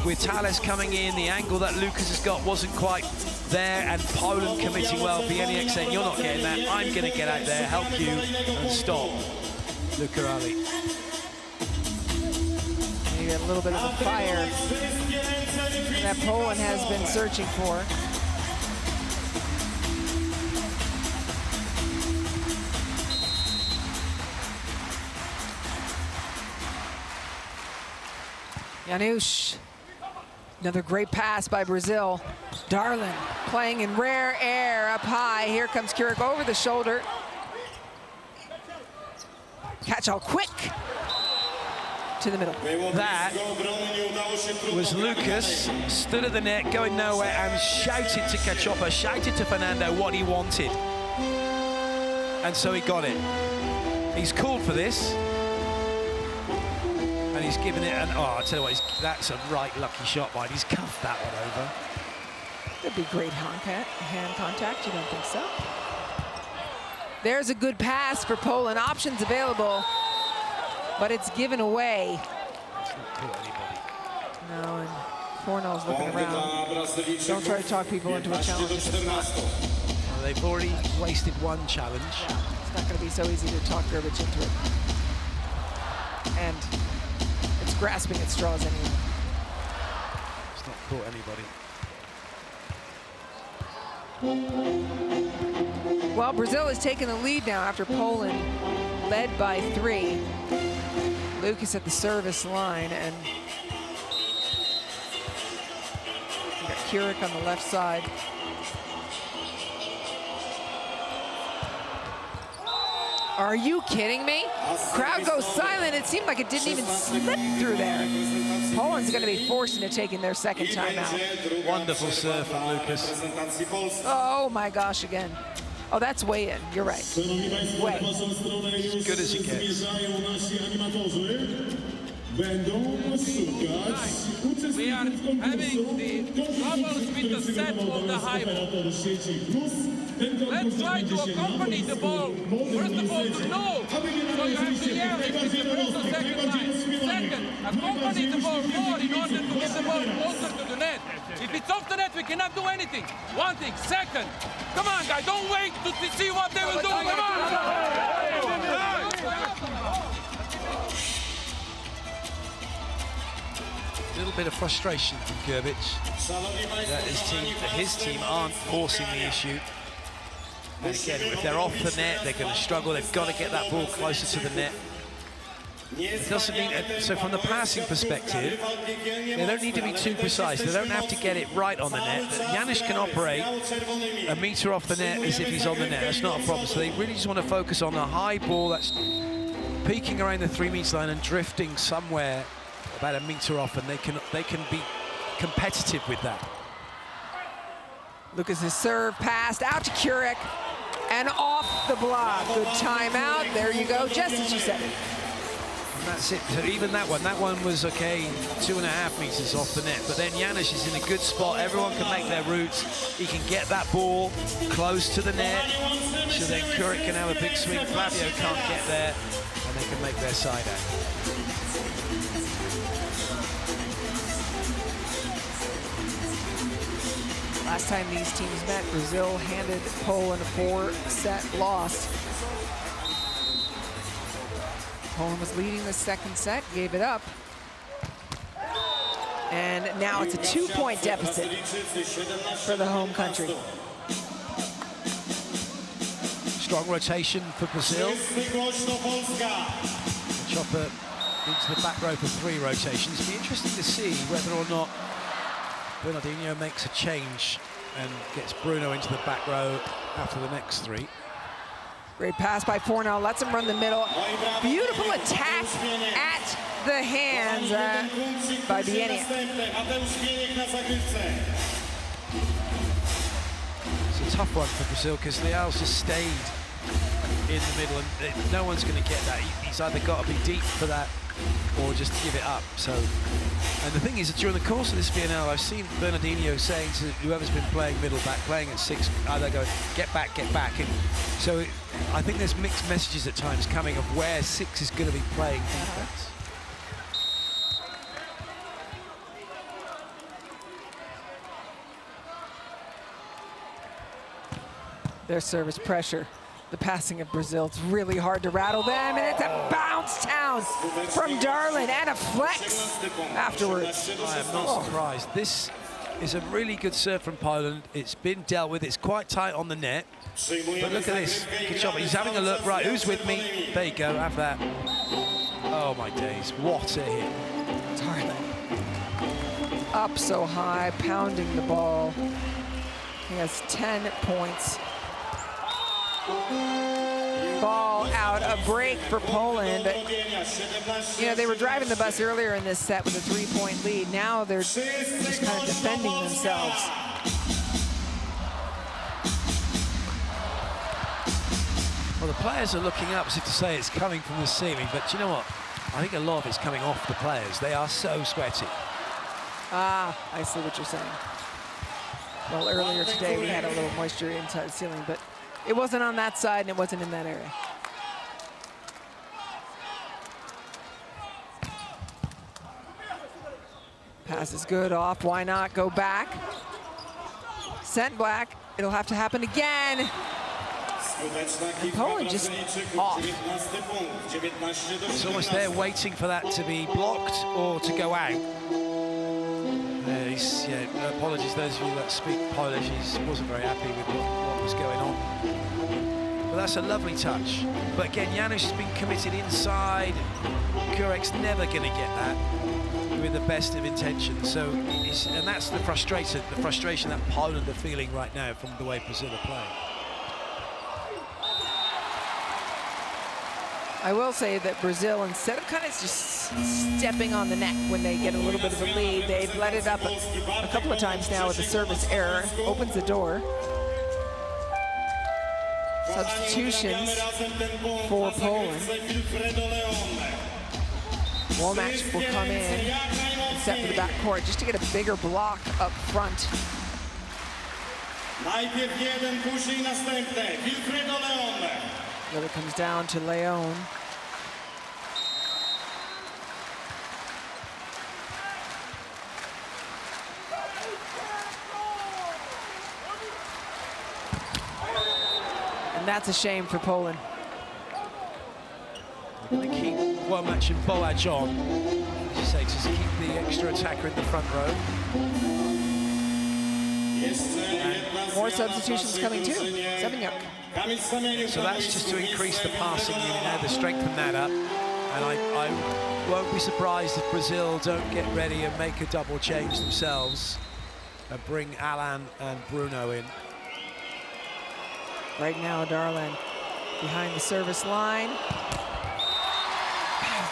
with Thales coming in, the angle that Lucas has got wasn't quite there, and Poland committing well. VNL saying, you're not getting that. I'm going to get out there, help you, and stop Luca Ali. Maybe a little bit of a fire that Poland has been searching for. Janusz, another great pass by Brazil. Darlin playing in rare air up high. Here comes Keurig over the shoulder. Catch all quick to the middle. That was Lucas, stood at the net, going nowhere, and shouted to Kachopa, shouted to Fernando what he wanted. And so he got it. He's called for this. And he's given it an, oh, I tell you what, that's a right lucky shot by him. He's cuffed that one over. That'd be great hand contact, you don't think so? There's a good pass for Poland. Options available, but it's given away. It's not caught anybody. No, and Fornell's looking around. Don't try to talk people into a challenge if it's not. Well, they've already wasted one challenge. Yeah, it's not going to be so easy to talk Grbic into it. And it's grasping at straws anyway. It's not caught anybody. Well, Brazil has taken the lead now after Poland led by 3. Lucas at the service line, and we got Keurig on the left side. Are you kidding me? Crowd goes silent. It seemed like it didn't even slip through there. Poland's going to be forced into taking their second timeout. Wonderful serve from Lucas. Oh my gosh, again. Oh, that's way in. You're right. Way. As good as it gets. We are having the troubles with the set of the high ball. Let's try to accompany the ball. First of all, to know. So you have to yell if it's the first or second line. Second, accompany the ball more in order to get the ball closer to the net. If it's off the net, we cannot do anything. One thing. Second, come on, guys, don't wait to see what they will do. Come on! A little bit of frustration from Grbic that his team aren't forcing the issue. And again, if they're off the net, they're going to struggle. They've got to get that ball closer to the net. It doesn't mean, so from the passing perspective, they don't need to be too precise. They don't have to get it right on the net. Janusz can operate a meter off the net as if he's on the net. That's not a problem. So they really just want to focus on a high ball that's peaking around the 3-meter line and drifting somewhere about a meter off, and they can be competitive with that. Lucas's serve passed out to Kurek and off the block. Good timeout. There you go, just as you said it. And that's it. So even that one was okay, 2.5 meters off the net. But then Janusz is in a good spot. Everyone can make their routes. He can get that ball close to the net. So then Kurek can have a big swing. Flavio can't get there, and they can make their side out. Last time these teams met, Brazil handed Poland a 4-set loss. Poland was leading the second set, gave it up. And now it's a 2-point deficit for the home country. Strong rotation for Brazil. Chopper into the back row for 3 rotations. It'll be interesting to see whether or not Bernardinho makes a change and gets Bruno into the back row after the next 3. Great pass by Fornal, lets him run the middle. Beautiful attack at the hands by Bieniek. It's a tough one for Brazil because Leal's just stayed in the middle, and no one's going to get that. He's either got to be deep for that or just give it up. So, and the thing is that during the course of this VNL, I've seen Bernardinho saying to whoever's been playing middle back, playing at 6, either go, get back, and so I think there's mixed messages at times coming of where 6 is going to be playing defense. Their service pressure. The passing of Brazil, it's really hard to rattle them, and it's a bounce down from Darlin and a flex afterwards. I am not surprised. This is a really good serve from Poland. It's been dealt with. It's quite tight on the net. But look at this. Good job. He's having a look. Right, who's with me? There you go. Have that. Oh, my days. What a hit. Darlin. Up so high, pounding the ball. He has 10 points. Ball out, a break for Poland. You know, they were driving the bus earlier in this set with a 3-point lead. Now they're just kind of defending themselves. Well, the players are looking up as if to say it's coming from the ceiling, but you know what? I think a lot of it's coming off the players. They are so sweaty. Ah, I see what you're saying. Well, earlier today we had a little moisture inside the ceiling, but it wasn't on that side and it wasn't in that area. Pass is good off. Why not go back? Sent black. It'll have to happen again. And Poland just off. It's almost there waiting for that to be blocked or to go out. Apologies those of you that speak Polish. He wasn't very happy with what was going on. But that's a lovely touch. But again, Janusz has been committed inside. Kurek's never going to get that with the best of intentions. So, and that's the frustration that Poland are feeling right now from the way Brazil are playing. I will say that Brazil, instead of kind of just stepping on the neck when they get a little bit of a lead, they've let it up a couple of times now with a service error. Opens the door. Substitutions for Poland. Womack will come in and set for the back court just to get a bigger block up front. Really comes down to Leon. And that's a shame for Poland. We're going to keep Womack and Boaj on, as you say, to keep the extra attacker in the front row. And more substitutions coming too. Sevenyak. So that's just to increase the passing unit now, to strengthen that up. And I won't be surprised if Brazil don't get ready and make a double change themselves and bring Alan and Bruno in. Right now, Darlan behind the service line.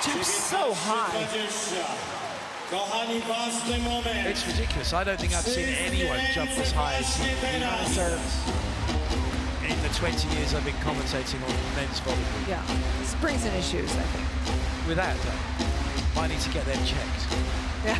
Jumps so high. It's ridiculous. I don't think I've seen anyone jump as high as he serves in the 20 years I've been commentating on men's volleyball. Yeah, springs and issues, I think. Without doubt. Might need to get them checked. Yeah.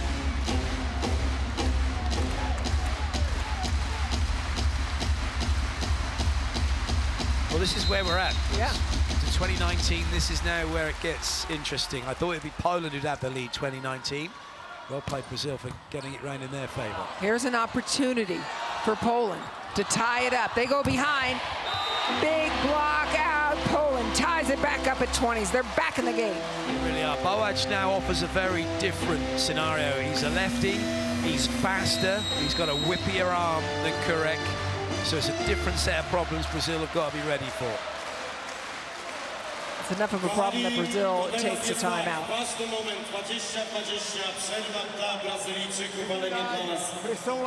Well, this is where we're at. Yeah. To 2019, this is now where it gets interesting. I thought it'd be Poland who'd have the lead 2019. Well played Brazil for getting it round in their favor. Here's an opportunity for Poland to tie it up. They go behind. Big block out. Poland ties it back up at 20s. They're back in the game. They really are. Boaj now offers a very different scenario. He's a lefty. He's faster. He's got a whippier arm than Kurek. So it's a different set of problems Brazil have got to be ready for. It's enough of a problem that Brazil takes a timeout.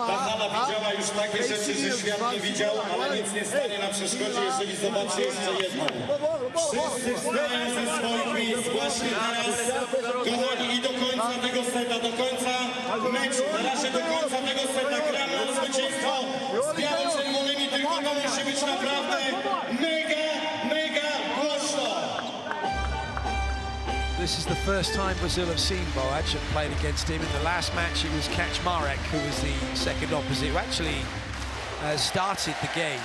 Ta hala widziała już takie rzeczy, że świat nie widział, ale nic nie stanie na przeszkodzie, jeżeli zobaczy jeszcze jedno. Wszyscy wstają ze swoich miejsc właśnie teraz. Kochani, i do końca tego seta, do końca meczu, na razie do końca tego seta gramy o zwycięstwo z biało-czerwonymi, tylko to musi być naprawdę mega głośno. This is the first time Brazil have seen Boaj and played against him. In the last match, it was Kaczmarek, who was the second opposite, who actually started the game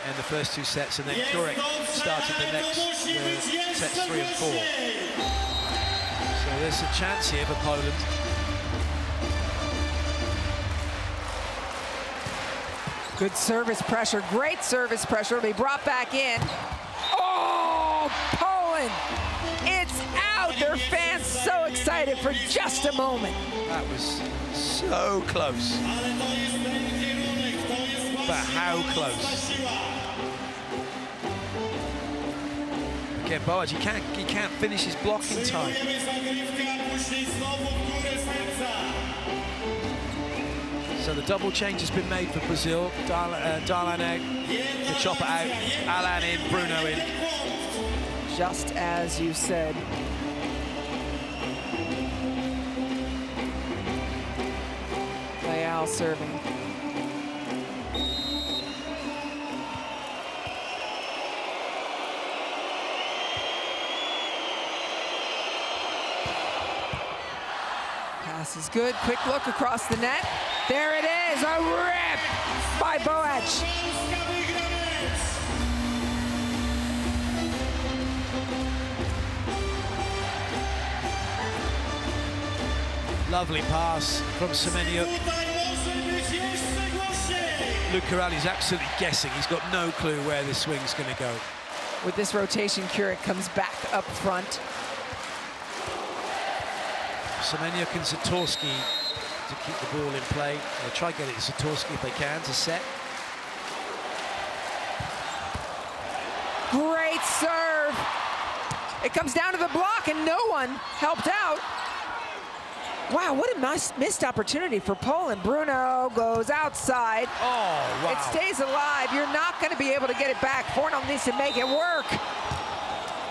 in the first two sets, and then Kurek started the next sets 3 and 4. So there's a chance here for Poland. Good service pressure, great service pressure. It'll be brought back in. Oh, Poland! It's out! Their fans so excited for just a moment. That was so close. But how close? Again, Boaj, he can't finish his block in time. So the double change has been made for Brazil. Darlan out, the chopper out, Alan in, Bruno in. Just as you said. Leal serving. Pass is good. Quick look across the net. There it is, a rip by Boaj. Lovely pass from Semenyuk. Rallies absolutely guessing. He's got no clue where this swing's going to go. With this rotation, Kurek comes back up front. Semenyuk and Zatorski to keep the ball in play. They'll try to get it to Zatorski if they can to set. Great serve. It comes down to the block and no one helped out. Wow, what a nice missed opportunity for Poland. Bruno goes outside. Oh, wow. It stays alive. You're not going to be able to get it back. Fornal needs to make it work.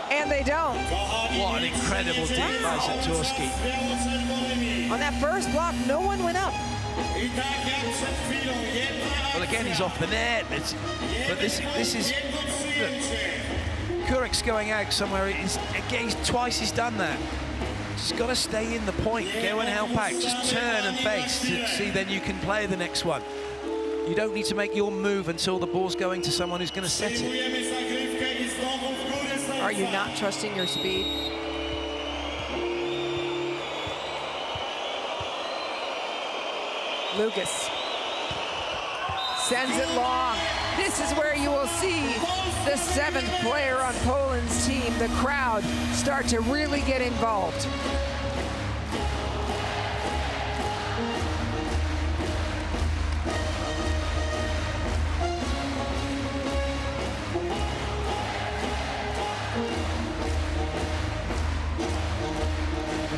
And they don't. What an incredible dig by Zatorski. On that first block, no one went up. Well, again, he's off the net. But this is... Look, Kurek's going out somewhere. Again, twice he's done that. Just got to stay in the point. Go and help out. Just turn and face. See, then you can play the next one. You don't need to make your move until the ball's going to someone who's going to set it. Are you not trusting your speed? Lucas sends it long. This is where you will see the 7th player on Poland's team, the crowd, start to really get involved.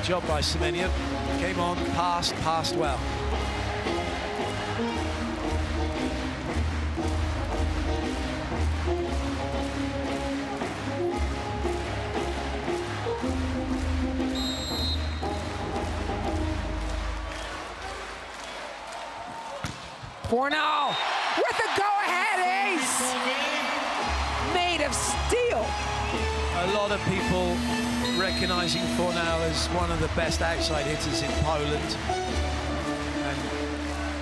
job by Semenya. Came on, passed well. Fornal with a go-ahead ace, made of steel. A lot of people recognizing Fornal as one of the best outside hitters in Poland. And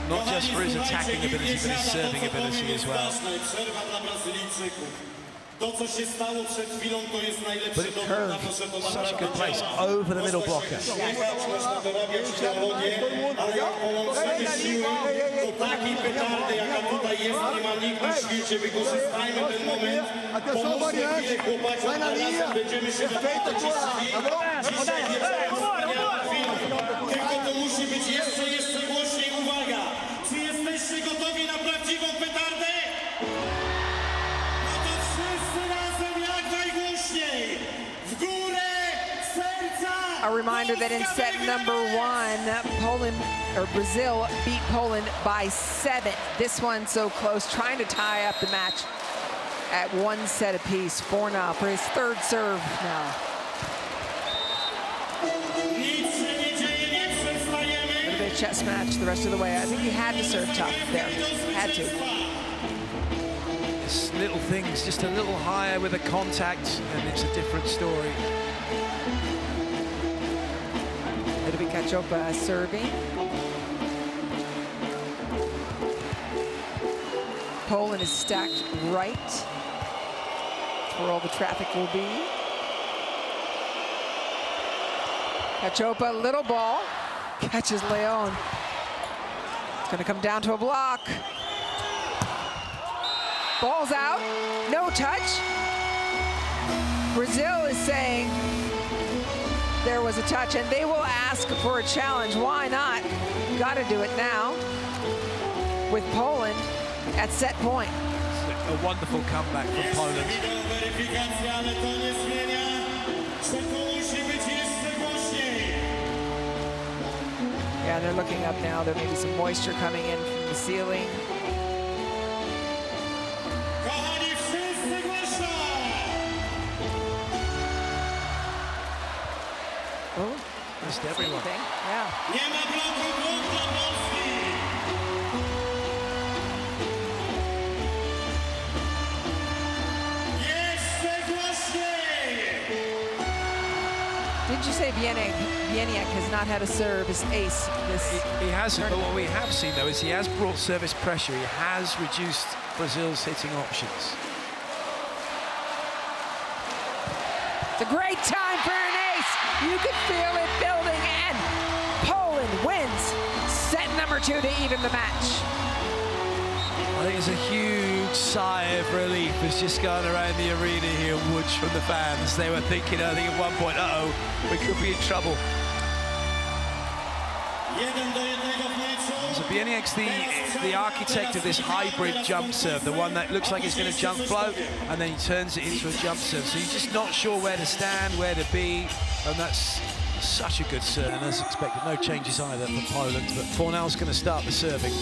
not just for his attacking ability, but his serving ability as well. But it curved such a good place over the middle blocker. A reminder that in set number 1, Brazil beat Poland by 7. This one so close, trying to tie up the match at 1 set apiece. Fornal for his 3rd serve now. A little bit of chess match the rest of the way. I think he had to serve tough there. Had to. It's little things, just a little higher with a contact, and it's a different story. It'll be Cachopa serving. Poland is stacked right. That's where all the traffic will be. Cachopa, little ball. Catches Leon. It's going to come down to a block. Ball's out. No touch. Brazil is saying there was a touch, and they will ask for a challenge. Why not? Got to do it now with Poland at set point. A wonderful comeback from Poland. Yeah, they're looking up now. There may be some moisture coming in from the ceiling. Oh, missed everyone. Yeah. Did you say Bieniek has not had a serve as ace this He hasn't, tournament? but what we have seen, though, is he has brought service pressure. He has reduced Brazil's hitting options. It's a great time for an ace. You can feel it building, and Poland wins set number 2 to even the match. I think it's a huge sigh of relief that's just gone around the arena here, whoosh from the fans. They were thinking, I think at one point, uh-oh, we could be in trouble. So Bieniek's the architect of this hybrid jump serve, the one that looks like it's going to jump float, and then he turns it into a jump serve. So you're just not sure where to stand, where to be, and that's such a good serve. And as expected, no changes either for Poland, but Fornal's going to start the serving.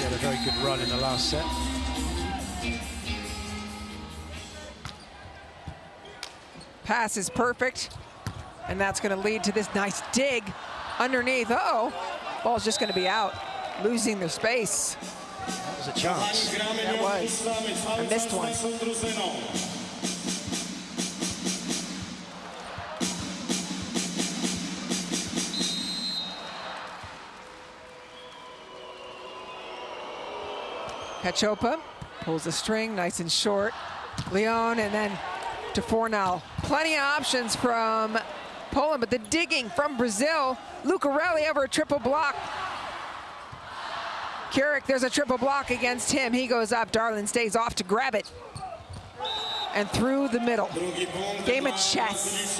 He had a very good run in the last set. Pass is perfect, and that's going to lead to this nice dig underneath. Uh-oh, ball's just going to be out, losing their space. That was a chance. That was. I missed one. Cachopa pulls the string, nice and short. Leon, and then to Fornal. Plenty of options from Poland, but the digging from Brazil. Lucarelli over a triple block. Keurig, there's a triple block against him. He goes up, Darlin stays off to grab it. And through the middle. Game of chess.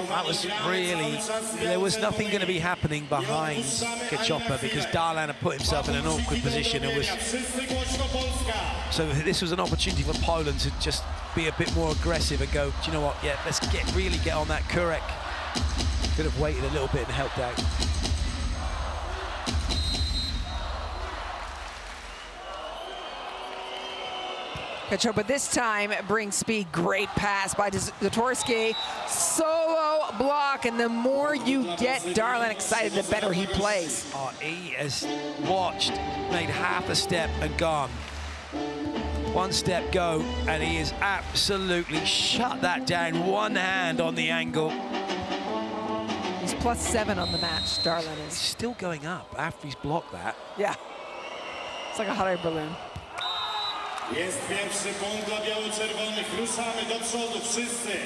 That was really, there was nothing going to be happening behind Cachopa because Darlan had put himself in an awkward position. So this was an opportunity for Poland to just be a bit more aggressive and go, do you know what, yeah, let's really get on that Keurig Could have waited a little bit and helped out. But this time brings speed. Great pass by Zatorsky. Solo block, and the more you get Darlin excited, the better he plays. Oh, he has watched, made half a step and gone. One step go, and he has absolutely shut that down. One hand on the angle. He's +7 on the match, Darlin is. He's still going up after he's blocked that. Yeah. It's like a hot air balloon. Jest pierwszy punkt dla biało-czerwonych. Ruszamy do przodu wszyscy.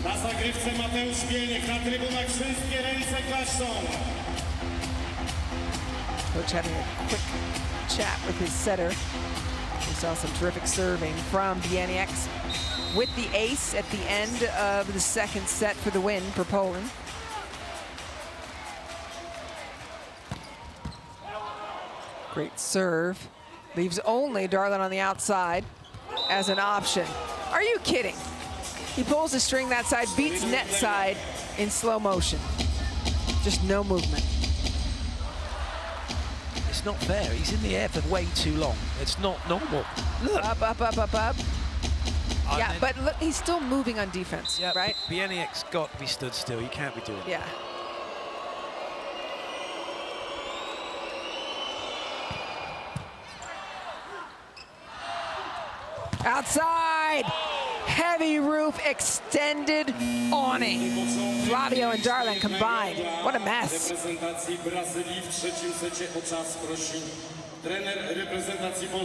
Na zagrywce Mateusz Bieniek, na trybunach wszystkie ręce klaszczą. Coach having a quick chat with his setter. We saw some terrific serving from Bieniek with the ace at the end of the second set for the win for Poland. Great serve. Leaves only Darlin on the outside as an option. Are you kidding? He pulls the string that side, beats net side in slow motion. Just no movement. It's not fair. He's in the air for way too long. It's not normal. Look. Up, up, up, up, up. Yeah, but look, he's still moving on defense, yeah, right? Bieniek's got to be stood still. You can't be doing that. Yeah. Outside, heavy roof, extended awning. Flavio and Darlin combined. What a mess.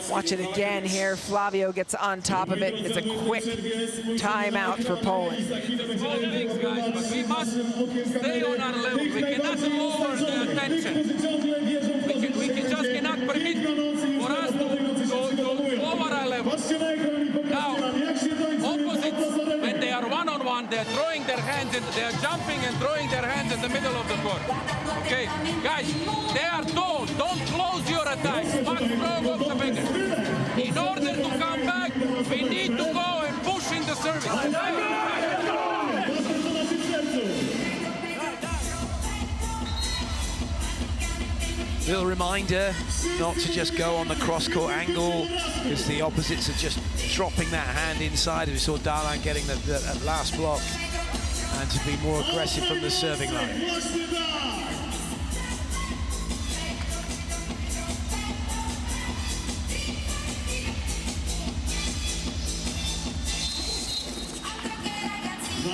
Watch it again here. Flavio gets on top of it. It's a quick timeout for Poland. But we must stay on our level. We cannot lower the attention. We just cannot permit for us to lower our level. Now, opposites, when they are one-on-one, they're throwing their hands, they're jumping and throwing their hands in the middle of the court. Okay, guys, they are told, don't close your attacks. Max throw off the finger. In order to come back, we need to go and push in the service. Little reminder not to just go on the cross-court angle, because the opposites are just dropping that hand inside. We saw Darlin getting the last block, and to be more aggressive from the serving line.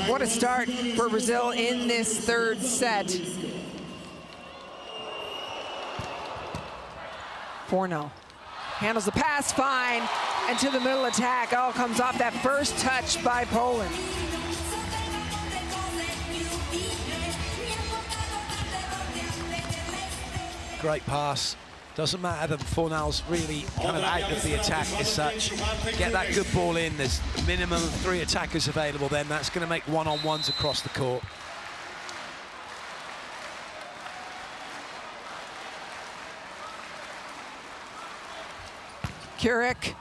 What a start for Brazil in this third set. 4-0. Handles the pass fine, and to the middle attack. All comes off that first touch by Poland. Great pass. Doesn't matter that Fornal's really kind of out of the attack as such. Get that good ball in. There's a minimum of 3 attackers available then. That's going to make one-on-ones across the court. Kurek,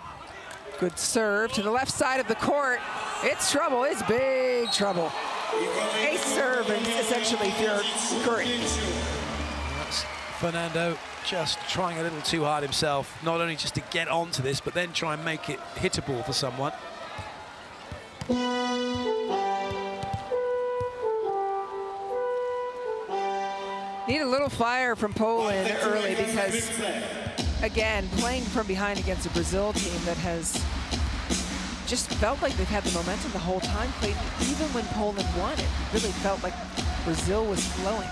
good serve to the left side of the court. It's trouble, it's big trouble. Ace serve, and essentially if you're Kurek. That's Fernando just trying a little too hard himself, not only just to get onto this, but then try and make it hittable for someone. Need a little fire from Poland early because, again, playing from behind against a Brazil team that has just felt like they've had the momentum the whole time. Played even when Poland won, it really felt like Brazil was flowing.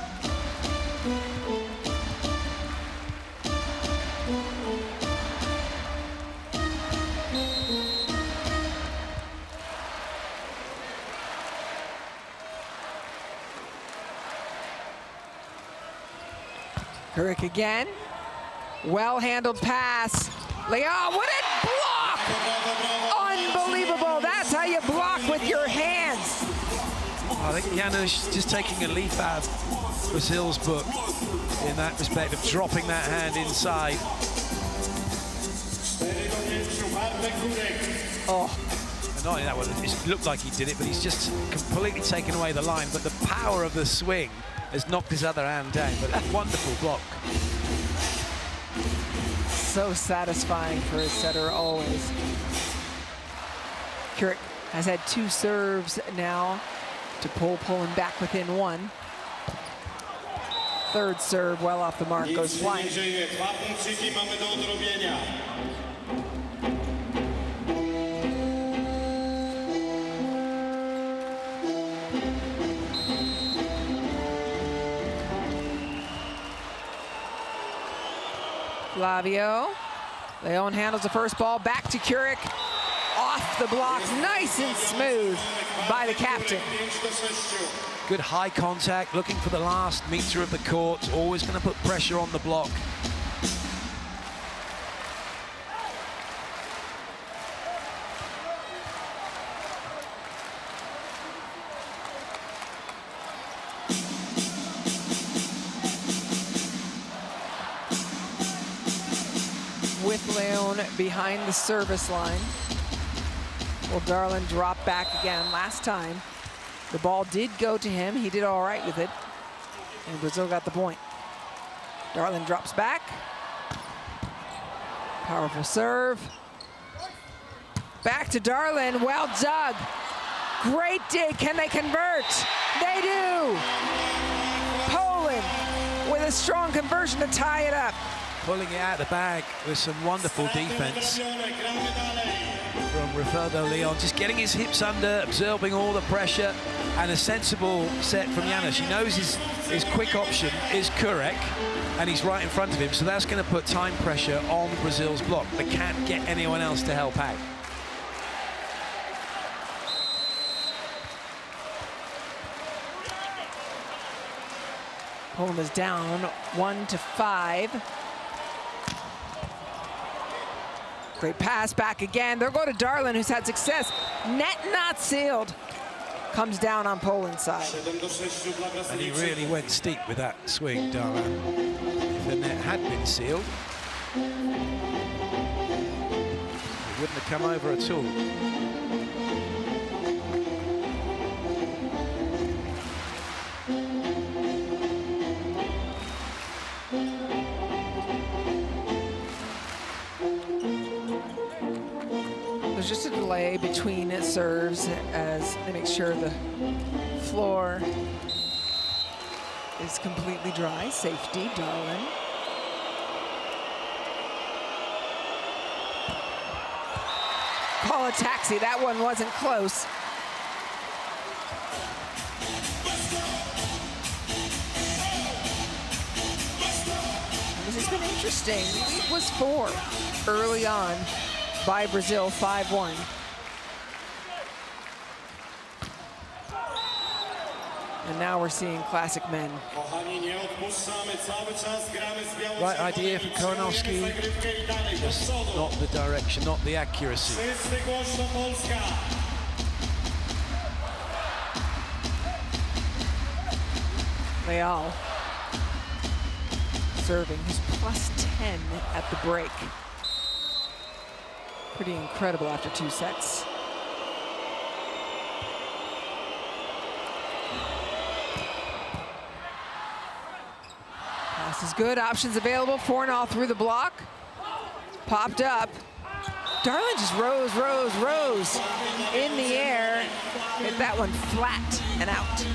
Kurek again. Well-handled pass. Leon, what a block! Unbelievable. That's how you block with your hands. I think Janusz is just taking a leaf out of Brazil's book in that respect of dropping that hand inside. Oh. And Not only that, it looked like he did it, but he's just completely taken away the line. But the power of the swing has knocked his other hand down. But a wonderful block. So satisfying for his setter always. Keurig has had 2 serves now to pull Poland back within 1. Third serve well off the mark, goes flying. Flavio. Leon handles the first ball, back to Keurig. Off the block, nice and smooth by the captain. Good high contact, looking for the last meter of the court, always going to put pressure on the block. With Leon behind the service line. Well, Darlin dropped back again. Last time, the ball did go to him. He did all right with it, and Brazil got the point. Darlin drops back. Powerful serve. Back to Darlin, well dug. Great dig, can they convert? They do! Poland with a strong conversion to tie it up. Pulling it out of the bag with some wonderful defense from Ricardo Leon, just getting his hips under, absorbing all the pressure, and a sensible set from Janusz. He knows his quick option is Keurig, and he's right in front of him, so that's going to put time pressure on Brazil's block. They can't get anyone else to help out. Poland is down 1-5. Great pass back again. They'll go to Darlin, who's had success. Net not sealed. Comes down on Poland's side. And he really went steep with that swing, Darlin. If the net had been sealed, it wouldn't have come over at all. There's just a delay between serves as they make sure the floor is completely dry. Safety, Darlin. Call a taxi. That one wasn't close. This has been interesting. It was 4 early on by Brazil, 5-1. And now we're seeing classic men. Right idea for Koronowski, just not the direction, not the accuracy. Leal serving. He's +10 at the break. Pretty incredible after 2 sets. Pass is good, options available. Fornal through the block. Popped up. Darlin just rose in the air. Hit that one flat and out.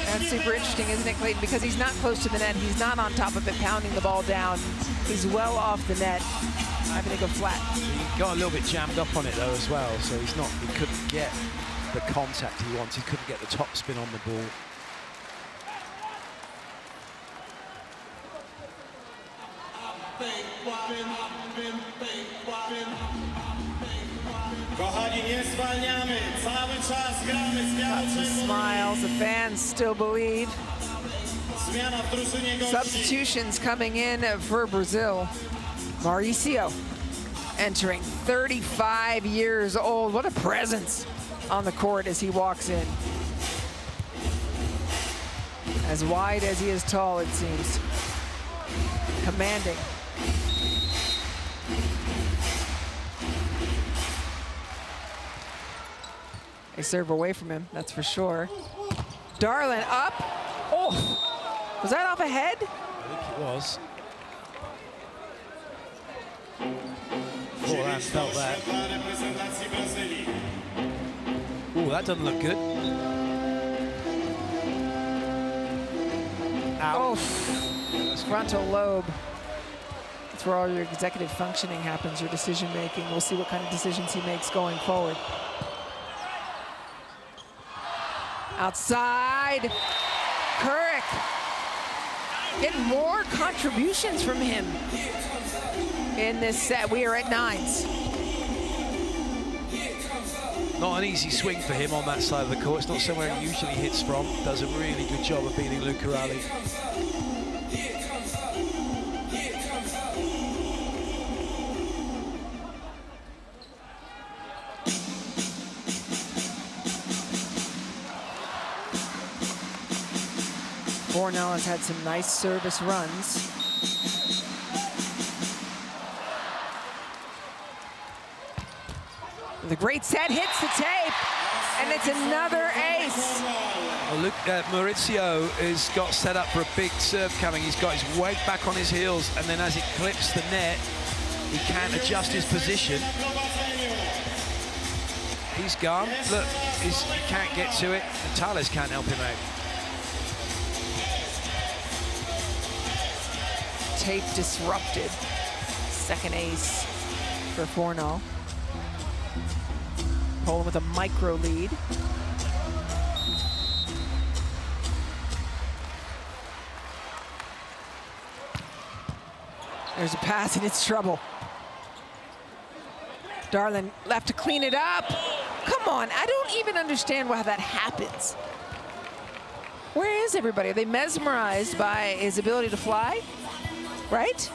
That's super interesting, isn't it, Clayton? Because he's not close to the net. He's not on top of it, pounding the ball down. He's well off the net, having to go flat. He got a little bit jammed up on it, though, as well, so he couldn't get the contact he wanted. He couldn't get the top spin on the ball. Lots of smiles. The fans still believe. Substitutions coming in for Brazil. Mauricio entering, 35 years old. What a presence on the court as he walks in. As wide as he is tall, it seems. Commanding. a serve away from him, that's for sure. Darlin up. Oh, was that off a head? I think it was. Forehand felt that. Oh, that doesn't look good. Out. Oh, frontal lobe. That's where all your executive functioning happens, your decision making. We'll see what kind of decisions he makes going forward. Outside, Kurek. Getting more contributions from him in this set. We are at 9s. Not an easy swing for him on that side of the court. It's not somewhere he usually hits from. Does a really good job of beating Luca Ralli. VNL has had some nice service runs. The great set hits the tape, and it's another ace. Well, look, Maurizio has got set up for a big serve coming. He's got his weight back on his heels, and then as it clips the net, he can't adjust his position. He's gone. Look, he can't get to it, and Thales can't help him out. Tape disrupted. Second ace for VNL. Poland with a micro lead. There's a pass and it's trouble. Darlin left to clean it up. Come on, I don't even understand why that happens. Where is everybody? Are they mesmerized by his ability to fly? Right?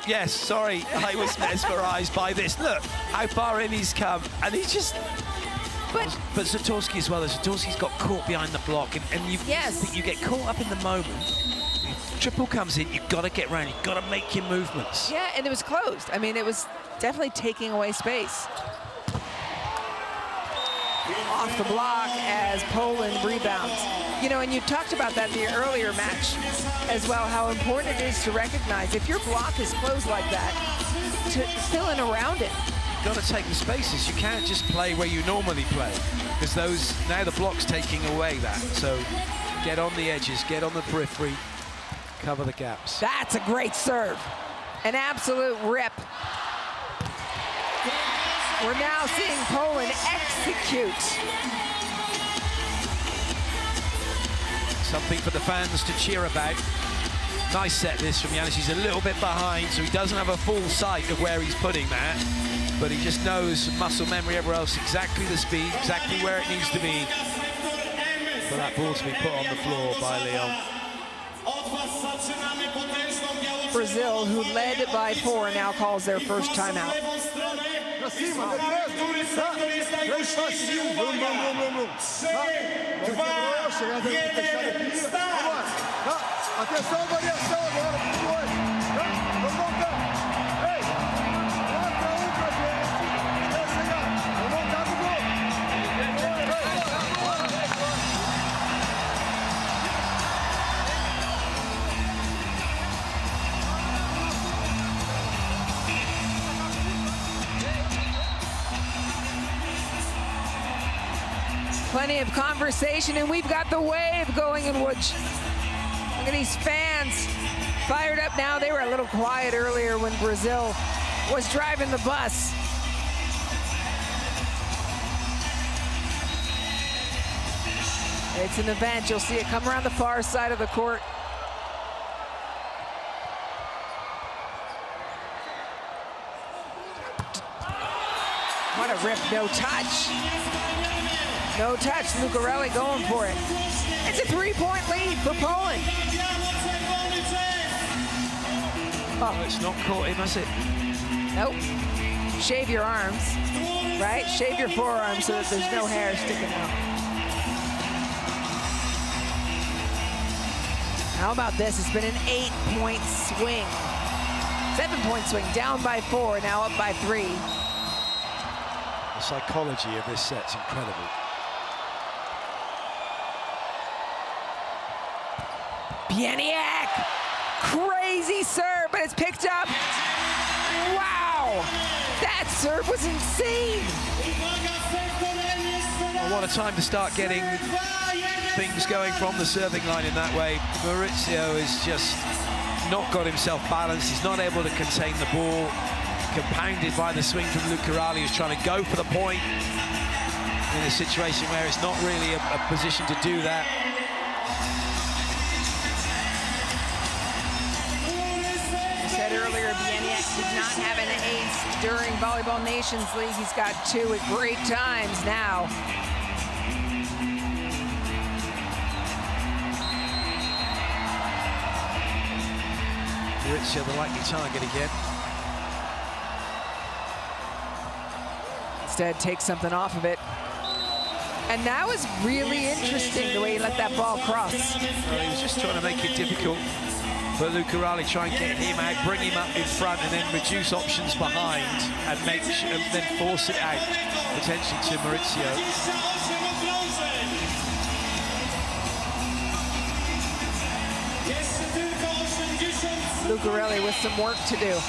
Yes, sorry, I was mesmerized by this. Look how far in he's come, and he's just... But Zatorski as well. Zatorski's got caught behind the block, and you get caught up in the moment. If triple comes in, you've got to get around, you've got to make your movements. Yeah, and it was closed. I mean, it was definitely taking away space. Off the block as Poland rebounds. You know, and you talked about that in the earlier match as well, how important it is to recognize if your block is closed like that, to fill in around it. You've got to take the spaces. You can't just play where you normally play, because now the block's taking away that. So get on the edges, get on the periphery, cover the gaps. That's a great serve. An absolute rip. We're now seeing Poland execute. Something for the fans to cheer about. Nice set this from Yanis. He's a little bit behind, so he doesn't have a full sight of where he's putting that, but he just knows, muscle memory, everywhere else, exactly the speed, exactly where it needs to be for that ball to be put on the floor by Leon. Brazil, who led by 4, now calls their first timeout. Atenção, variação agora, por dois. Vamos voltar. Ei, marca um pra gente. Vai chegar. Vamos voltar no gol. Plenty of conversation, and we've got the wave going in Łódź. Look at these fans fired up now. They were a little quiet earlier when Brazil was driving the bus. It's an event. You'll see it come around the far side of the court. What a rip, no touch. No touch, Lucarelli going for it. It's a 3-point lead for Poland. Oh, it's not caught him, has it? Nope. Shave your arms, right? Shave your forearms so that there's no hair sticking out. How about this? It's been an 8-point swing. 7-point swing, down by 4, now up by 3. The psychology of this set's incredible. Bieniek, crazy serve, but it's picked up. Wow, that serve was insane. Well, what a time to start getting things going from the serving line in that way. Maurizio has just not got himself balanced. He's not able to contain the ball, compounded by the swing from Luca Ralli, who's trying to go for the point in a situation where it's not really a position to do that. I said earlier, Bieniek did not have an ace during Volleyball Nations League. He's got 2 at great times now. Maurizio, the likely target again. Instead, takes something off of it. And that was really interesting, the way he let that ball cross. Well, he was just trying to make it difficult for Luca Ralli, try and get him out, bring him up in front, and then reduce options behind, and then force it out, potentially to Maurizio. Lucarelli with some work to do.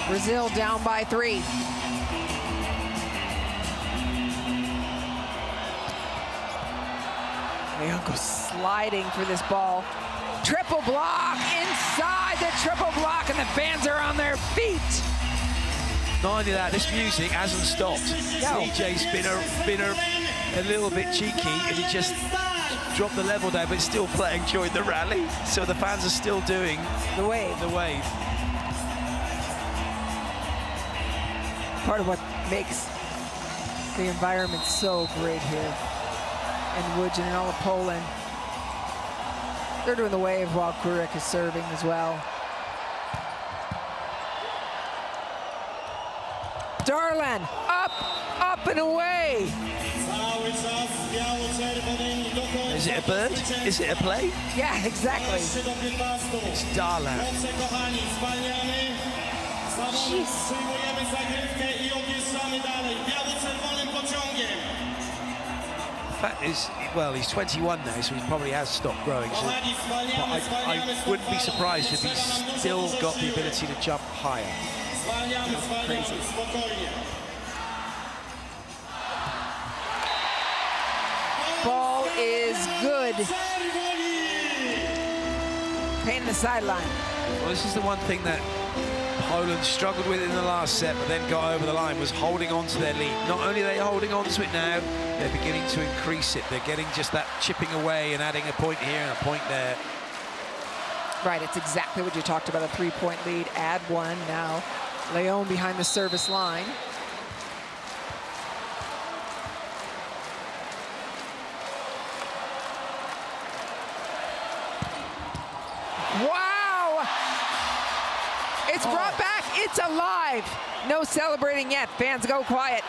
Brazil down by 3. Leon goes sliding for this ball. Triple block inside the triple block, and the fans are on their feet. Not only that, this music hasn't stopped. No. DJ's been a little bit cheeky, and he just dropped the level down, but still playing during the rally. So the fans are still doing The wave. the wave. Part of what makes the environment so great here in Łódź and all of Poland. They're doing the wave while Kurek is serving as well. Darlan, up and away. Is it a bird? Is it a play? Yeah, exactly. It's Darlan. The fact is, well, he's 21 now, so he probably has stopped growing. So, but I wouldn't be surprised if he's still got the ability to jump higher. Crazy. Ball is good. Pain in the sideline. Well, this is the one thing that Poland struggled with in the last set, but then got over the line, was holding on to their lead. Not only are they holding on to it now, they're beginning to increase it. They're getting just that chipping away and adding a point here and a point there. Right, it's exactly what you talked about, a 3-point lead, add 1 now. Leon behind the service line. Wow! It's brought back, it's alive. No celebrating yet, fans go quiet.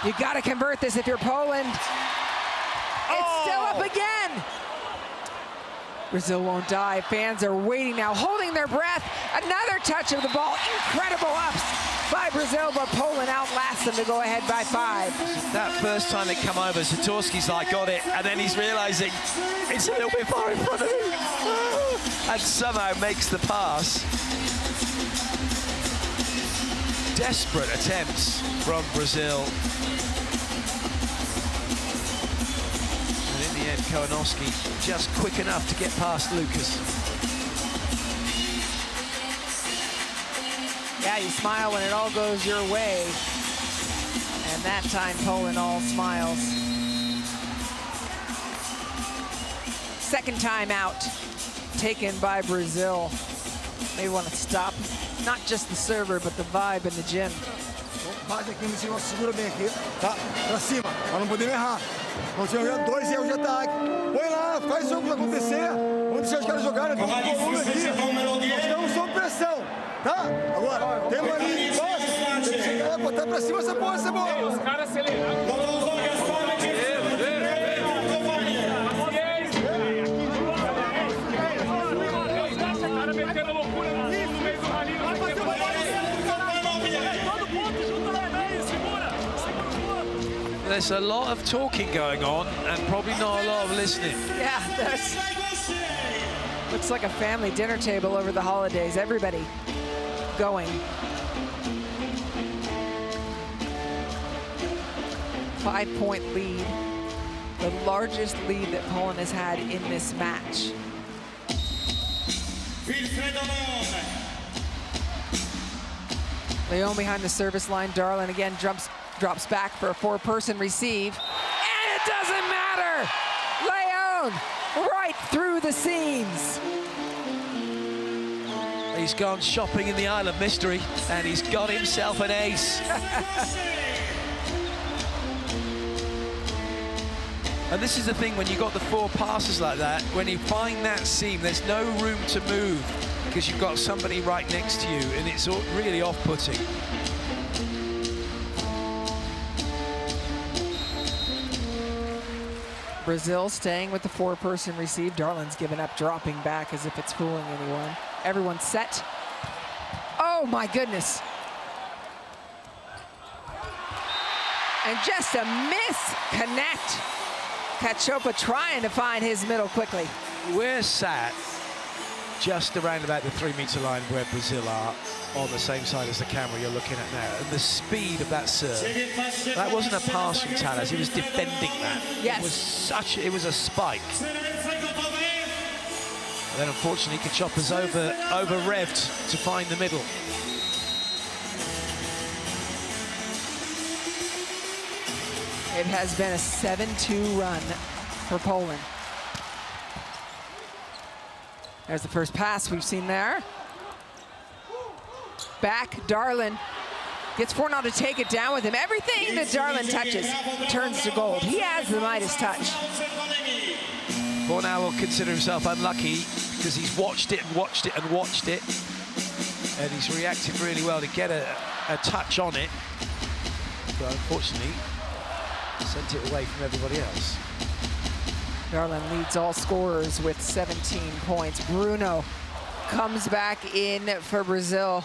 You gotta convert this if you're Poland. It's still up again. Brazil won't die. Fans are waiting now, holding their breath. Another touch of the ball. Incredible ups by Brazil, but Poland outlasts them to go ahead by 5. That first time they come over, Satorski's like, got it, and then he's realizing it's a little bit far in front of him. And somehow makes the pass. Desperate attempts from Brazil. And in the end, Kołanowski just quick enough to get past Lucas. Yeah, you smile when it all goes your way. And that time, Poland all smiles. Second time out, taken by Brazil. They want to stop not just the server, but the vibe in the gym. Bate aqui em cima, segura bem aqui, tá? Pra cima, pra não poder errar. Não tinha já 2 erros de ataque. Põe lá, faz o jogo acontecer. Vamos deixar os caras jogarem. Vamos pôr volume aqui. Nós estamos sob pressão, tá? Agora, tem uma linha de baixo. Tem que chegar, botar pra cima essa bola, essa bola. Os caras aceleraram. There's a lot of talking going on and probably not a lot of listening. Yeah, that's... Looks like a family dinner table over the holidays. Everybody going. 5-point lead. The largest lead that Poland has had in this match. Leon behind the service line. Darlin again drops back for a four-person receive. And it doesn't matter! Leon right through the seams. He's gone shopping in the Isle of Mystery and he's got himself an ace. And this is the thing, when you've got the four passes like that, when you find that seam, there's no room to move because you've got somebody right next to you, and it's really off-putting. Brazil staying with the four-person receive. Darlin's given up, dropping back as if it's fooling anyone. Everyone's set. Oh, my goodness. And just a misconnect. Cachopa trying to find his middle quickly. We're sat just around about the 3-meter line where Brazil are, on the same side as the camera you're looking at now. And the speed of that serve, that wasn't a pass from Talas, he was defending that. Yes. It was a spike. And then unfortunately Cachopa's over-revved to find the middle. It has been a 7-2 run for Poland. There's the first pass we've seen there. Back, Darlin gets Fornal to take it down with him. Everything that Darlin touches turns to gold. He has the Midas touch. Fornal will consider himself unlucky because he's watched it and watched it and watched it. And he's reacted really well to get a touch on it. But unfortunately, sent it away from everybody else. Darlin leads all scorers with 17 points. Bruno comes back in for Brazil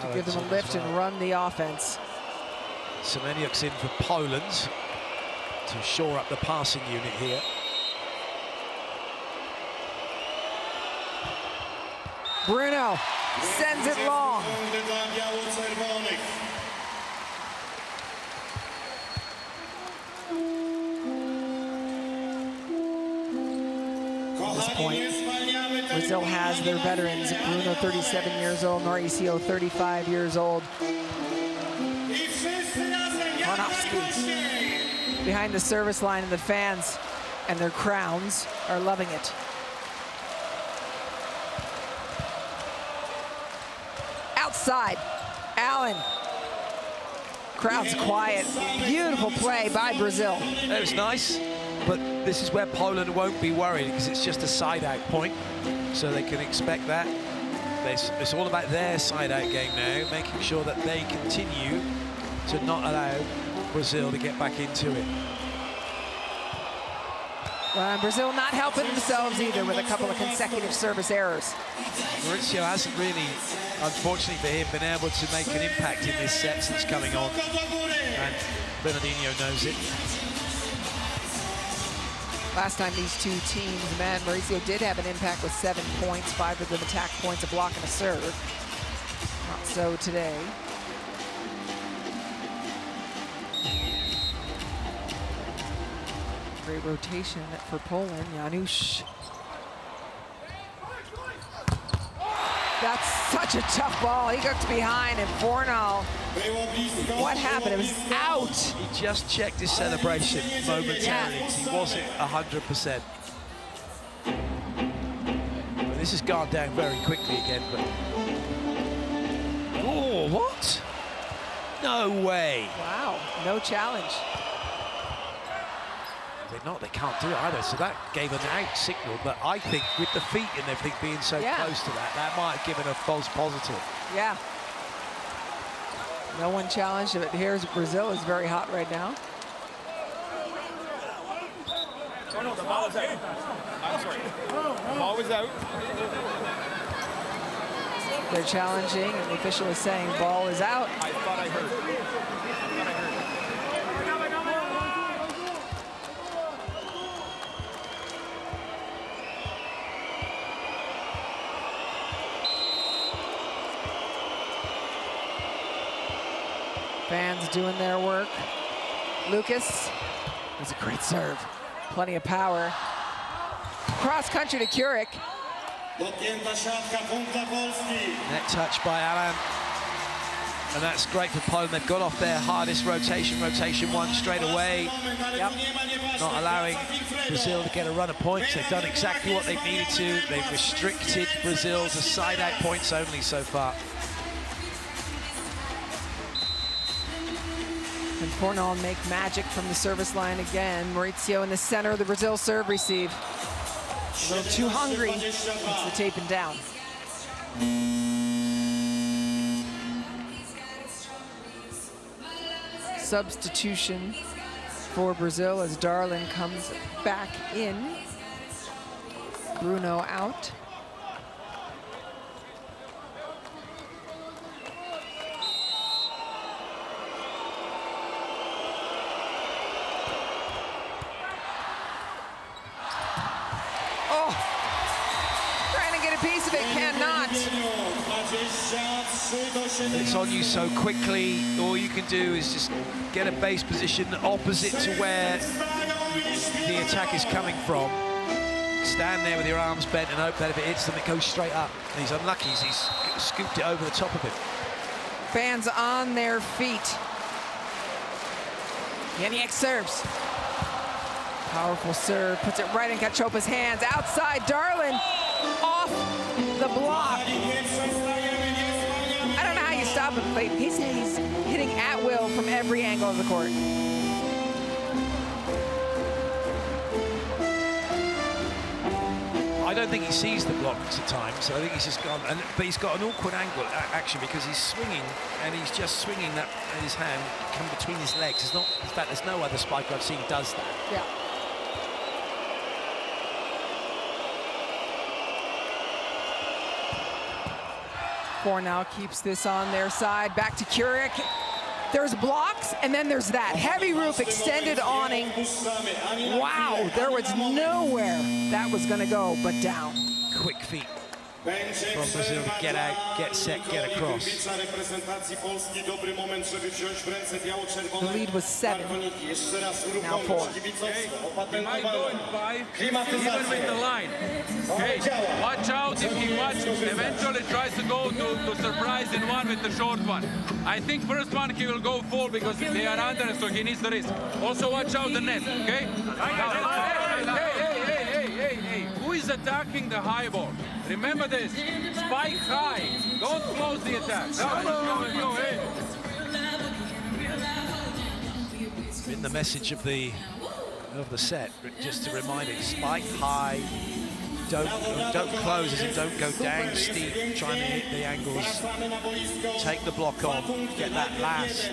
to give them a lift and run the offense. Semeniuk's in for Poland to shore up the passing unit here. Bruno sends it long. At this point, Brazil has their veterans. Bruno, 37 years old. Mauricio, 35 years old. Konofsky behind the service line, and the fans and their crowns are loving it. Outside, Allen. Crowd's quiet. Beautiful play by Brazil. That was nice, but this is where Poland won't be worried because it's just a side-out point, so they can expect that. It's all about their side-out game now, making sure that they continue to not allow Brazil to get back into it. Well, Brazil not helping themselves either with a couple of consecutive service errors. Mauricio hasn't really, unfortunately for him, been able to make an impact in this set since coming on, and Bernardinho knows it. Last time these two teams met, Mauricio did have an impact with 7 points, 5 of them attack points, a block and a serve. Not so today. Great rotation for Poland. Janusz. That's such a tough ball. He goes behind, and Fornal. What happened? It was out. He just checked his celebration momentarily. Yeah. He wasn't 100%. Well, this has gone down very quickly again, but... Oh, what? No way. Wow, no challenge. They can't do it either, so that gave an out signal, but I think with the feet and everything being so close to that, that might have given a false positive. Yeah. No one challenged it. Here's Brazil is very hot right now. Oh no, the ball is out. I'm sorry. The ball was out. They're challenging, and the official is saying ball is out. I thought I heard. Fans doing their work. Lucas, was a great serve. Plenty of power. Cross country to Kurik. Net touch by Alan. And that's great for Poland. They've got off their hardest rotation one straight away. Yep. Not allowing Brazil to get a run of points. They've done exactly what they've needed to. They've restricted Brazil to side-out points only so far. And Fornal make magic from the service line again. Maurizio in the center of the Brazil serve receive. A little too hungry. It's the taping down. Substitution for Brazil as Darlin comes back in. Bruno out. Piece of it, cannot. It's on you so quickly. All you can do is just get a base position opposite to where the attack is coming from. Stand there with your arms bent and hope that if it hits them, it goes straight up. And he's unlucky. He's scooped it over the top of him. Fans on their feet. Janiak serves. Powerful serve, puts it right in Cachopa's hands. Outside, Darlin off the block. I don't know how you stop him, but he's hitting at will from every angle of the court. I don't think he sees the blocks at times. I think he's just gone, but he's got an awkward angle action because he's swinging and he's just swinging that in his hand, come between his legs. It's not, in fact, there's no other spiker I've seen does that. Yeah. Fornal keeps this on their side. Back to Kurik. There's blocks, and then there's that heavy roof extended awning. Wow, there was nowhere that was going to go but down. Quick feet from Brazil to get out, get set, get across. The lead was 7, now 4. He might go in 5, even with the line. Okay, watch out if he eventually tries to go to surprise in one with the short one. I think first one he will go full because they are under, so he needs the risk. Also watch out the net, okay? Hey, who is attacking the high ball? Remember this, spike high, don't close the attack. No, hey. In the message of the set, just to remind it, spike high, don't close, as in don't go down steep, trying to hit the angles, take the block on, get that last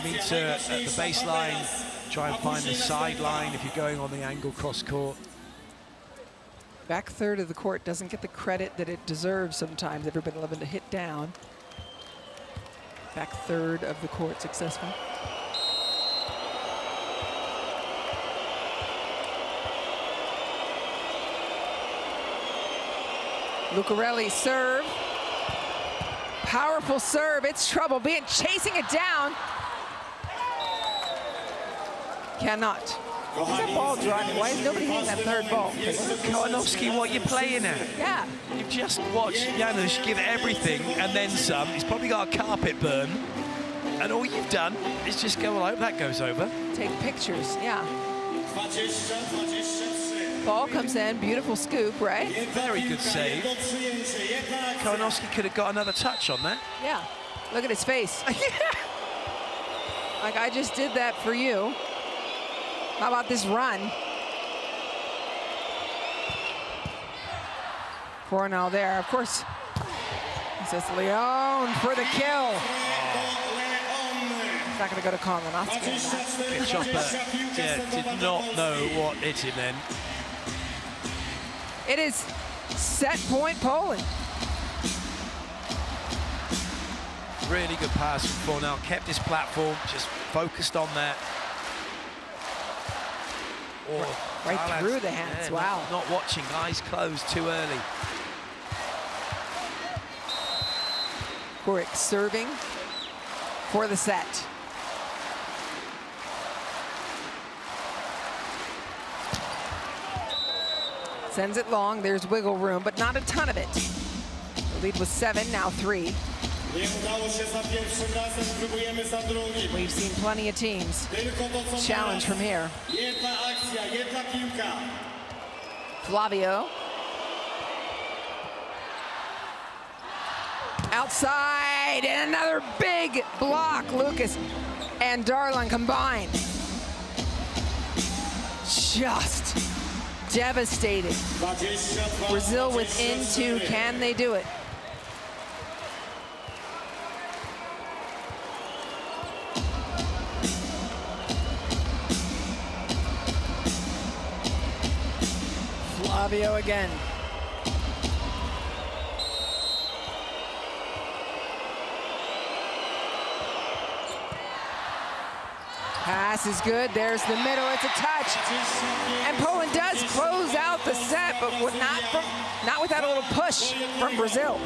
meter at the baseline, try and find the sideline if you're going on the angle cross court. Back third of the court doesn't get the credit that it deserves sometimes. Everybody loving to hit down. Back third of the court successful. Lucarelli serve. Powerful serve, it's trouble. Chasing it down. Cannot. Where's that ball driving? Why is nobody hitting that third ball? Kalinowski, what you're playing at? Yeah. You've just watched Janusz give everything and then some. He's probably got a carpet burn. And all you've done is just go, well, I hope that goes over. Take pictures, yeah. Ball comes in, beautiful scoop, right? Very good save. Kalinowski could have got another touch on that. Yeah, look at his face. Like, I just did that for you. How about this run? Fornal there, of course. He says Leon for the kill. It's not going to go to Kalinowski. Chopper did not know what hit him then. It is set point Poland. Really good pass from Fornal, kept his platform, just focused on that. Right through the hands, wow. Not watching, eyes closed too early. Kurik serving for the set. Sends it long. There's wiggle room, but not a ton of it. The lead was 7, now 3. We've seen plenty of teams challenge from here. Flavio. Outside, and another big block. Lucas and Darlan combined. Just devastating. Brazil within 2. Can they do it? Flavio again. Pass is good. There's the middle. It's a touch. And Poland does close out the set, but not without a little push from Brazil.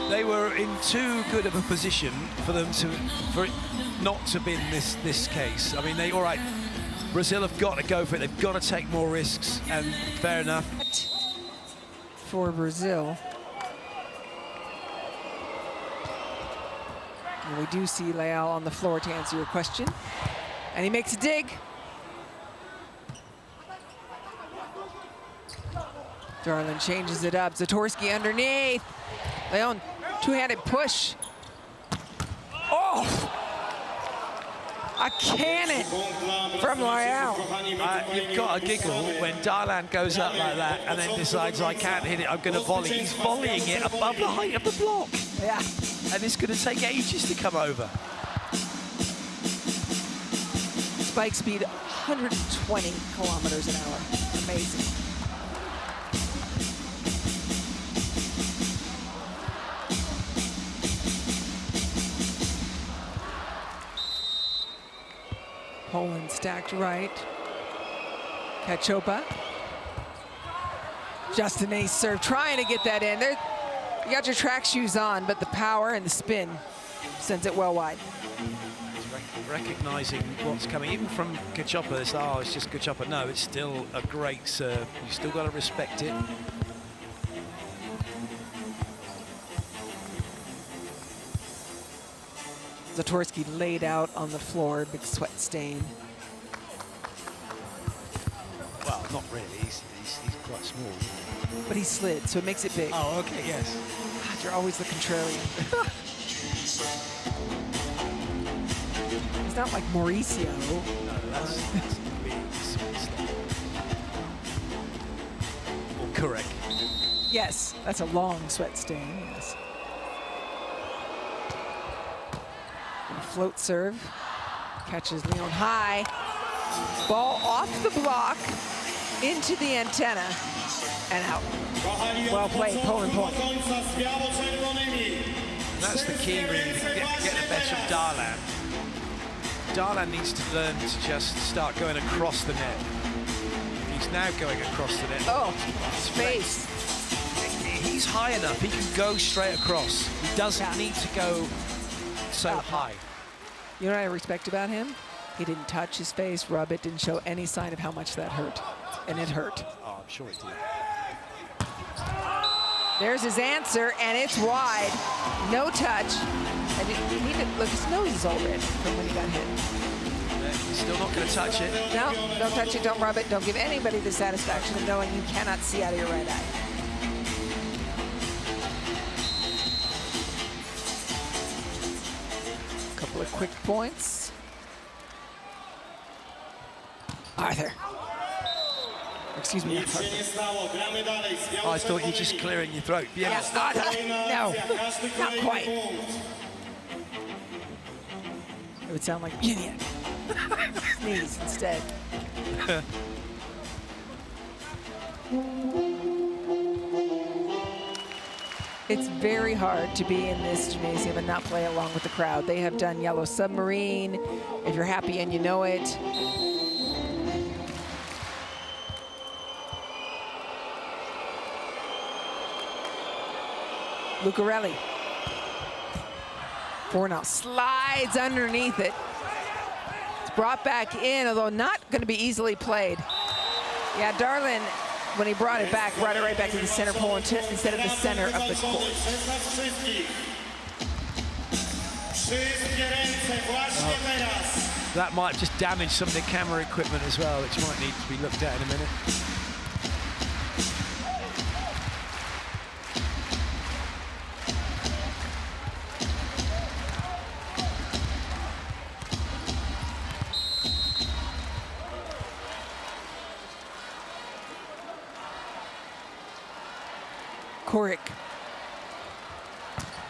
They were in too good of a position for them for it not to be in this case. I mean, all right, Brazil have got to go for it. They've got to take more risks, and fair enough. For Brazil. And we do see Leal on the floor to answer your question. And he makes a dig. Darlan changes it up. Zatorsky underneath. Leon, two-handed push. Oh! A cannon from Leal. You've got a giggle when Darlan goes up like that and then decides, I can't hit it, I'm going to volley. He's volleying it above the height of the block. Yeah. And it's going to take ages to come over. Spike speed 120 kilometers an hour. Amazing. Poland stacked right. Kachopa. Just an ace serve, trying to get that in. There, you got your track shoes on, but the power and the spin sends it well wide. Recognizing what's coming, even from Kachopa, it's, oh, it's just Kachopa. No, it's still a great serve. You still got to respect it. Zatorsky laid out on the floor, big sweat stain. Well, not really. He's quite small. But he slid, so it makes it big. Oh, okay, yes. God, you're always the contrarian. He's not like Mauricio. No, that's big. Or correct. Yes, that's a long sweat stain, yes. And float serve. Catches Leon high. Ball off the block, into the antenna, and out. Well played, Poland point. That's the key, really, to get the best of Darlan. Darlan needs to learn to just start going across the net. He's now going across the net. Oh, space. He's high enough, he can go straight across. He doesn't need to go so high. You know what I respect about him? He didn't touch his face, rub it, didn't show any sign of how much that hurt. And it hurt. Oh, I'm sure it did. There's his answer, and it's wide. No touch. And he didn't look, his nose is all red from when he got hit. Yeah, he's still not going to touch it. No, don't touch it, don't rub it. Don't give anybody the satisfaction of knowing you cannot see out of your right eye. A couple of quick points. Arthur. Excuse me. I thought you were just clearing your throat. Yeah. No, not quite. It would sound like sneeze instead. It's very hard to be in this gymnasium and not play along with the crowd. They have done Yellow Submarine, If You're Happy and You Know It. Lucarelli. Fornell slides underneath it. It's brought back in, although not going to be easily played. Yeah, Darlan when he brought it back, brought it right back to the center pole instead of the center of the court. That might just damage some of the camera equipment as well, which might need to be looked at in a minute. Korik,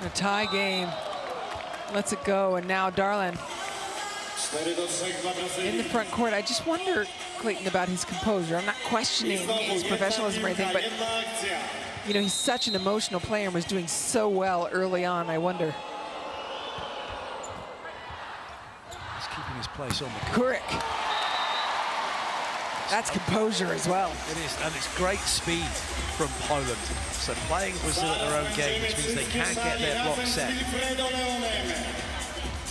a tie game, lets it go, and now Darlan in the front court. I just wonder, Clayton, about his composure. I'm not questioning his professionalism or anything, but you know, he's such an emotional player and was doing so well early on. I wonder. He's keeping his place on the court. Korik. That's composure as well. It is, and it's great speed from Poland. So playing Brazil at their own game, which means they can't get their block set.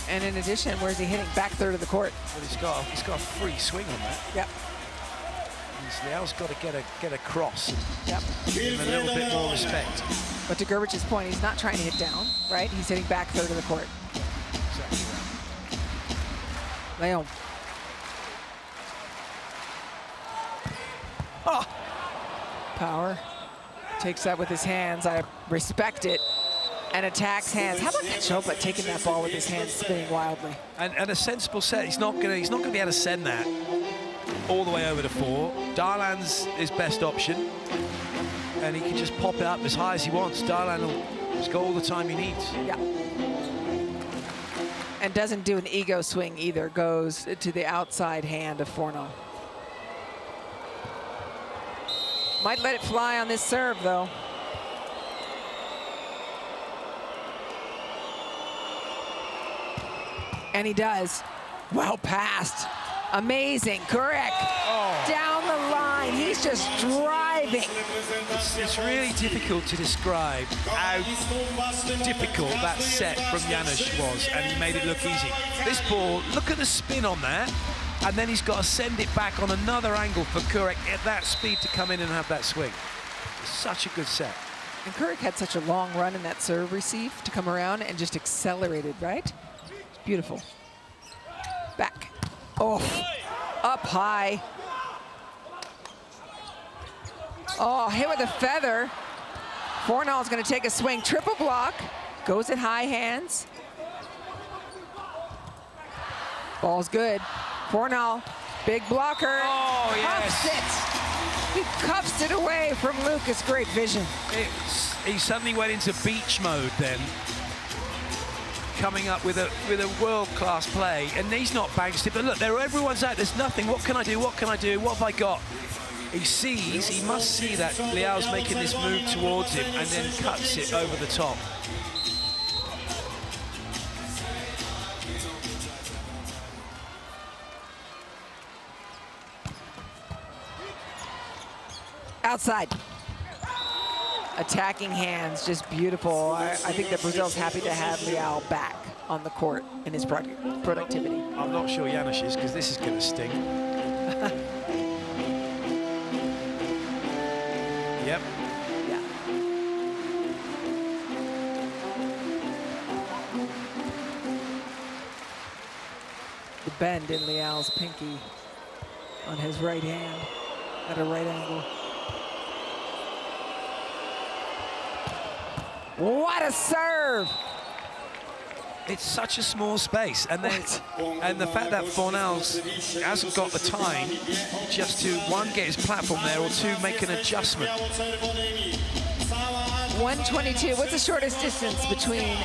And in addition, where's he hitting? Back third of the court. But he's got a free swing on that. Yep. Leal's got to get a cross. Yep. Give him a little bit more respect. But to Gerbich's point, he's not trying to hit down, right? He's hitting back third of the court. Exactly right. Leon. Oh! Power. Takes that with his hands. I respect it. And attacks hands. How about Kachopa taking that ball with his hands spinning wildly? And a sensible set. He's not gonna be able to send that all the way over to 4. Darlan's his best option, and he can just pop it up as high as he wants. Darlan will just go all the time he needs. Yeah. And doesn't do an ego swing either. Goes to the outside hand of Fornal. Might let it fly on this serve, though. And he does. Well passed. Amazing. Correct. Oh. Down the line. He's just driving. It's really difficult to describe how difficult that set from Janusz was, and he made it look easy. This ball, look at the spin on that, and then he's got to send it back on another angle for Kurek at that speed to come in and have that swing. It's such a good set. And Kurek had such a long run in that serve receive to come around and just accelerated, right? It's beautiful. Back. Oh, up high. Oh, hit with a feather. Fornal's going to take a swing. Triple block. Goes at high hands. Ball's good. Fornal, big blocker. Oh, yes. Cuffs it. He cuffs it away from Lucas. Great vision. He suddenly went into beach mode then, coming up with a world-class play, and he's not banked it. But look, everyone's out. There's nothing. What can I do? What can I do? What have I got? He must see that Leal's making this move towards him and then cuts it over the top. Outside. Attacking hands, just beautiful. I think that Brazil's happy to have Leal back on the court in his productivity. I'm not sure Janusz is, because this is going to sting. Yep. Yeah. The bend in Leal's pinky on his right hand at a right angle. What a serve! It's such a small space, and then and the fact that Fornal hasn't got the time just to, one, get his platform there, or two, make an adjustment. 122. What's the shortest distance between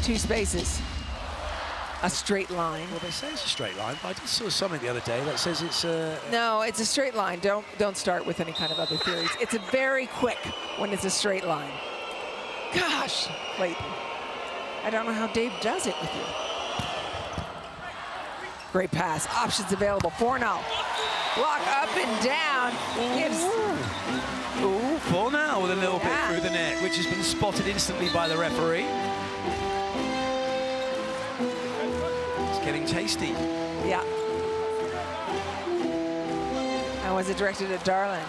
two spaces? A straight line. Well, they say it's a straight line, but I just saw something the other day that says it's a... No, it's a straight line. Don't start with any kind of other theories. It's a very quick when it's a straight line. Gosh, Clayton. I don't know how Dave does it with you. Great pass. Options available. Fornal. Block up and down. Gives... Ooh, Fornal with a little bit through the net, which has been spotted instantly by the referee. It's getting tasty. Yeah. And was it directed at Darlan?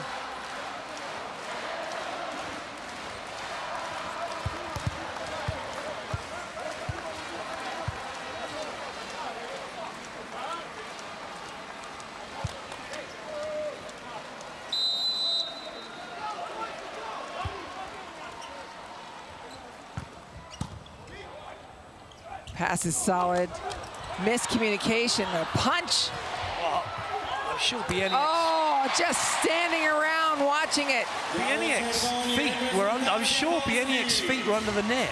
Pass is solid. Miscommunication, a punch. I'm sure Bieniek's... Oh, just standing around watching it. Bieniek's feet were under... I'm sure Bieniek's feet were under the net.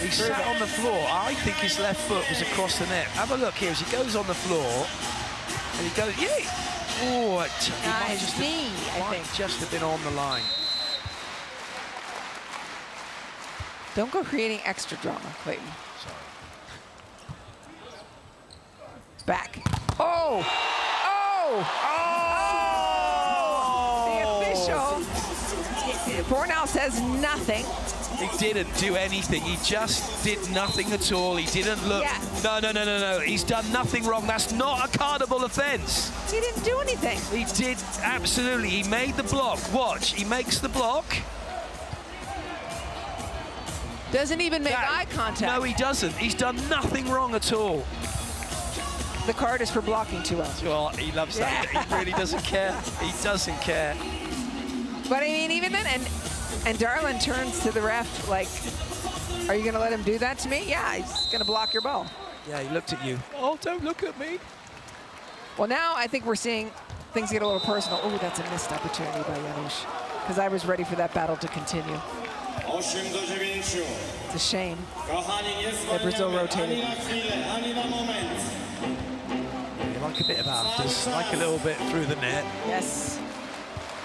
He sat on the floor. I think his left foot was across the net. Have a look here as he goes on the floor. And he goes, yay! Oh, His knee, I think. Just have been on the line. Don't go creating extra drama, Clayton. Sorry. Back. Oh! Oh! Oh! The official, Fornal says nothing. He didn't do anything. He just did nothing at all. He didn't look. Yeah. No. He's done nothing wrong. That's not a cardable offence. He didn't do anything. He did, absolutely. He made the block. Watch, he makes the block. Doesn't even make eye contact. No, he doesn't. He's done nothing wrong at all. The card is for blocking too well. Well, he loves that. Yeah. He really doesn't care. He doesn't care. But I mean, even then, and Darlin turns to the ref like, are you going to let him do that to me? Yeah, he's going to block your ball. Yeah, he looked at you. Oh, don't look at me. Well, now I think we're seeing things get a little personal. Oh, that's a missed opportunity by Janusz, because I was ready for that battle to continue. It's a shame that Brazil rotated. You like a bit of afters, like a little bit through the net. Yes.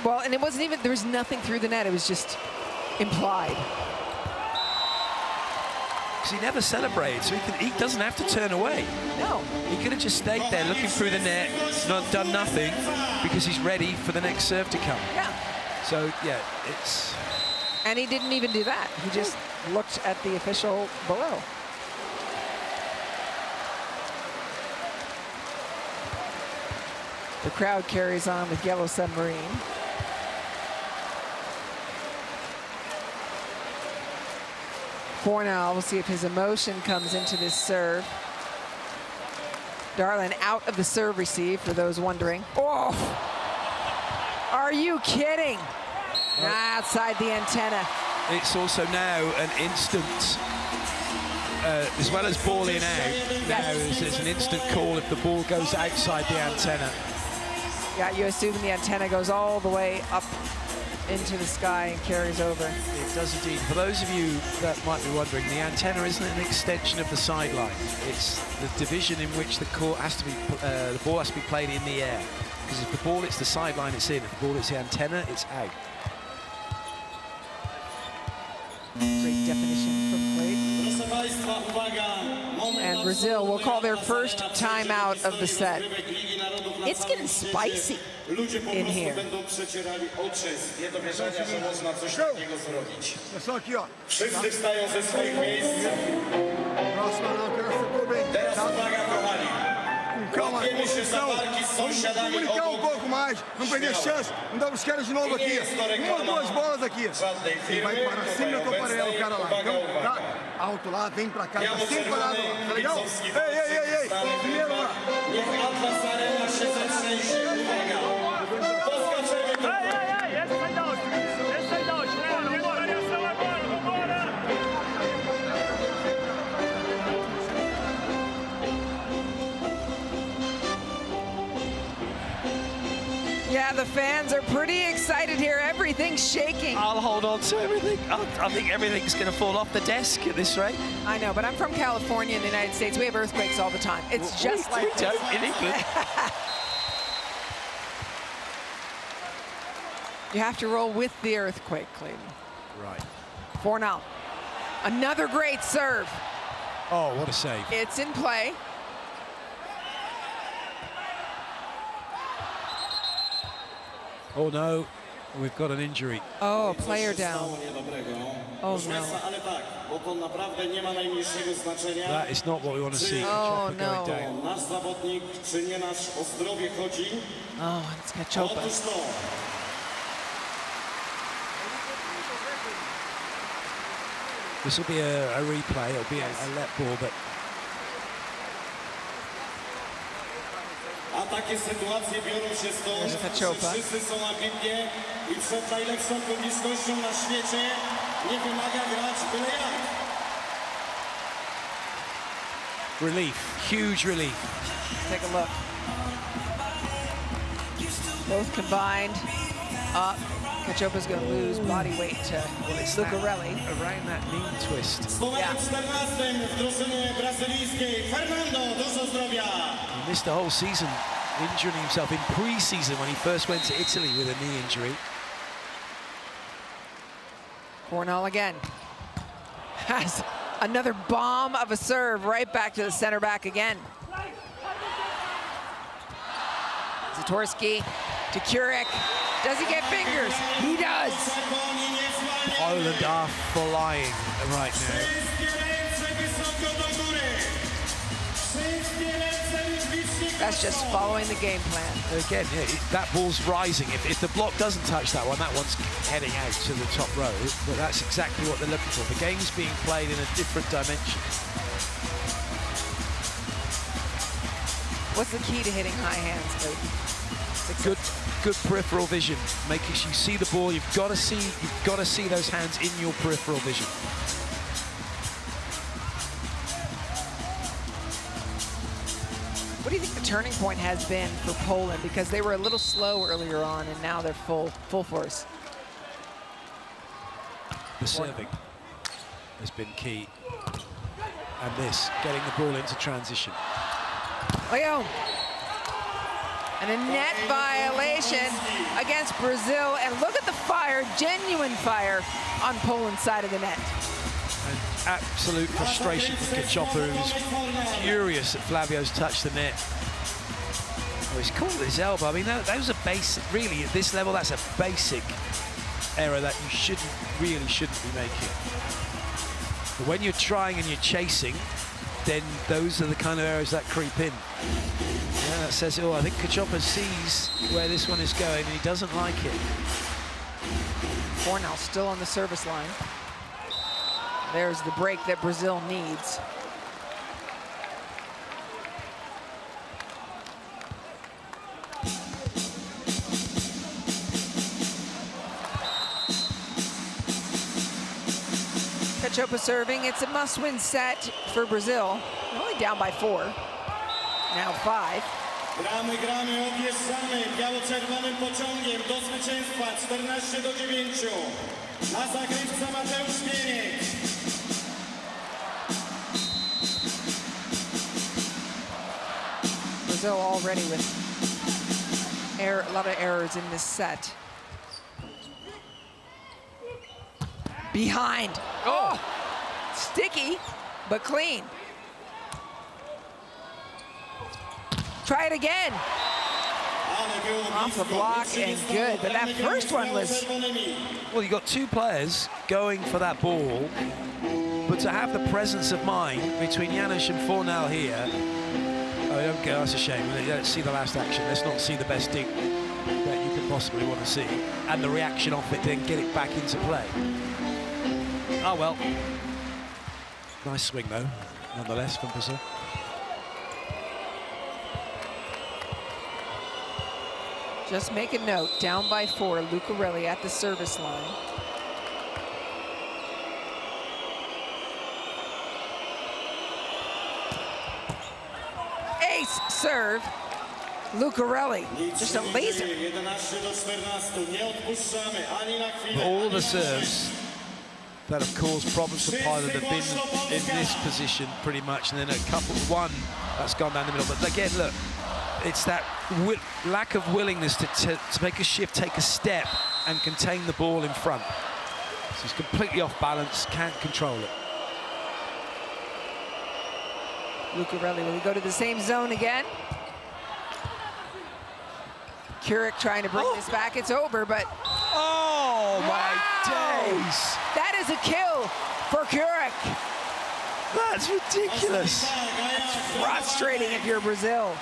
Well, and it wasn't even, there was nothing through the net. It was just implied. Because he never celebrated, so he doesn't have to turn away. No. He could have just stayed there looking through the net, not done nothing, because he's ready for the next serve to come. Yeah. So, yeah, it's... And he didn't even do that. He just looked at the official below. The crowd carries on with Yellow Submarine. Fornal, we'll see if his emotion comes into this serve. Darlin out of the serve receive, for those wondering. Oh! Are you kidding? Outside the antenna. It's also now an instant, as well as ball in out, now there's an instant call if the ball goes outside the antenna. Yeah, you assume the antenna goes all the way up into the sky and carries over. It does indeed. For those of you that might be wondering, the antenna isn't an extension of the sideline. It's the division in which the court has to be, the ball has to be played in the air. Because if the ball hits the sideline, it's in. If the ball hits the antenna, it's out. Great definition from Clayton. And Brazil will call their first timeout of the set. It's getting spicy in here. Wszyscy wstają ze swoich miejsc. Teraz uwaga, kochani. Łapiemy się za barki z sąsiadami Comunicar pouco mais, não perder chance, não dar os caras de novo aqui. Uma ou duas bolas aqui. Ele vai para cima do aparelho, o cara lá. Então, tá alto lá, vem pra cá, tá sempre parado. Tá legal? Ei. Primeiro lá. Niech adwersarela się zatrzęsie. Uwaga. Poskoczymy tu. Yeah, the fans are pretty excited here. Everything's shaking. I'll hold on to everything. I think everything's going to fall off the desk at this rate. I know, but I'm from California in the United States. We have earthquakes all the time. It's just like we don't in England. You have to roll with the earthquake, Clayton. Right. Fornal. Another great serve. Oh, what a save. It's in play. Oh, no. We've got an injury. Oh, player down. Oh, no. That is not what we want to see. Oh, no. Going down. Oh, it's Kachopa. This will be a replay. It'll be a let ball, but A takie sytuacje biorą się stąd, że wszyscy są ambitnie i przed najlepszą publicznością na świecie nie wymaga grać byle jak. Relief, huge relief. Take a look. Both combined up. Cachopa's going to lose body weight to Lucarelli. Around that knee twist. Yeah. He missed the whole season, injuring himself in pre-season when he first went to Italy with a knee injury. Fornal again. Has another bomb of a serve right back to the center back again. Zatorsky to Kurek. Does he get fingers? He does. Poland are flying right now. That's just following the game plan. Again, yeah, that ball's rising. If the block doesn't touch that one, that one's heading out to the top row. But that's exactly what they're looking for. The game's being played in a different dimension. What's the key to hitting high hands, Clayton? Good peripheral vision. Making sure you see the ball. You've got to see those hands in your peripheral vision. What do you think the turning point has been for Poland? Because they were a little slow earlier on, and now they're full force. The serving has been key. And this, getting the ball into transition. Leon. And a net violation against Brazil. And look at the fire, genuine fire on Poland's side of the net. And absolute frustration for Cachopa, who's furious that Flavio's touched the net. Oh, he's caught with his elbow. I mean, those are basic, really, at this level, that's a basic error that you really shouldn't be making. But when you're trying and you're chasing, then those are the kind of errors that creep in. Yeah, that says it all. I think Cachopa sees where this one is going and he doesn't like it. Fornal still on the service line. There's the break that Brazil needs. Cachopa serving. It's a must-win set for Brazil. They're only down by 4. Now 5. Gramy, odjeżdżamy biało-czerwonym pociągiem do zwycięstwa 14-9. Na zagrywce Mateusz Mieniek. Brazil already with a lot of errors in this set. Behind. Oh, sticky, but clean. Try it again. Off the block and good, but that first one was... Well, you got 2 players going for that ball, but to have the presence of mind between Janusz and Fornal here, oh, don't go, that's a shame. Let's see the last action. Let's not see the best dig that you could possibly want to see. And the reaction off it, then get it back into play. Oh, well. Nice swing, though, nonetheless, from Brazil. Just make a note, down by 4, Lucarelli at the service line. Ace serve, Lucarelli, just a laser. All the serves that have caused problems for Poland have been in this position pretty much, and then one that's gone down the middle. But again, look, it's that lack of willingness to make a shift, take a step, and contain the ball in front. So he's completely off balance, can't control it. Lucarelli, will he go to the same zone again? Kurek trying to bring this back. It's over, but... Oh, wow. My days! That is a kill for Kurek. That's ridiculous. That's frustrating if you're Brazil.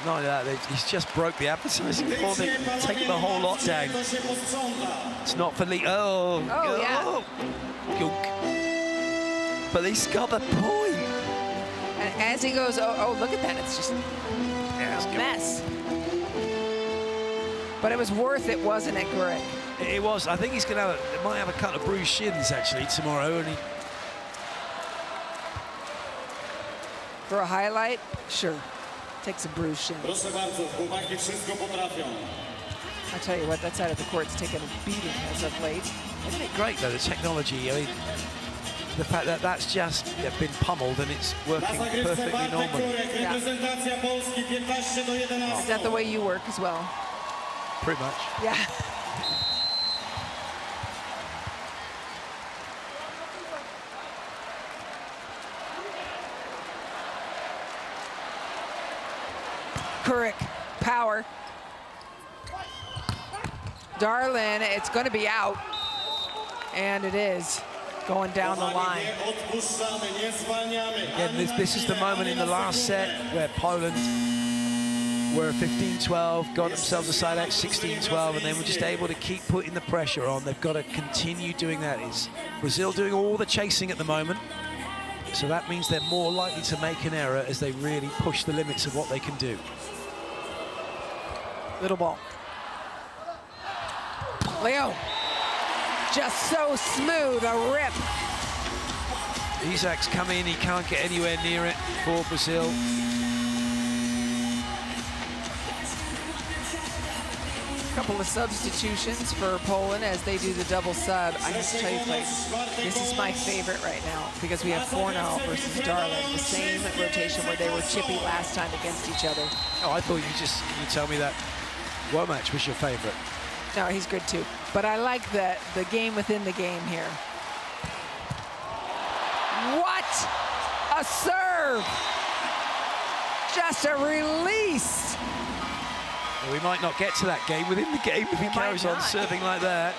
Not only that, he's just broke the advertising for them, taking the whole lot down. It's not for Lee. Oh, yeah. But he's got the point. And as he goes, oh, look at that. It's just a mess. But it was worth it, wasn't it, Kurek? It was. I think he's going to might have a couple of bruised shins, actually, tomorrow. And For a highlight, sure. Takes a bruised shin. Proszę bardzo, chłopaki wszystko potrafią. I tell you what, that side of the court's taken a beating as of late. Isn't it great though, the technology? I mean, the fact that that's just been pummeled and it's working perfectly normally. Yeah. Is that the way you work as well? Pretty much. Yeah. Kurik, power. Darlin, it's going to be out. And it is going down the line. Again, this is the moment in the last set where Poland were 15-12, got themselves a side out 16-12, and they were just able to keep putting the pressure on. They've got to continue doing that. Is Brazil doing all the chasing at the moment? So that means they're more likely to make an error as they really push the limits of what they can do. Little ball. Leo, just so smooth, a rip. Isak's come in, he can't get anywhere near it for Brazil. A couple of substitutions for Poland as they do the double sub. I have to tell you, Clayton, this is my favorite right now because we have Fornal versus Darlin, the same rotation where they were chippy last time against each other. Oh, I thought you tell me that Womack was your favorite. No, he's good too. But I like the game within the game here. What a serve! Just a release. Well, we might not get to that game within the game if he carries on serving like that.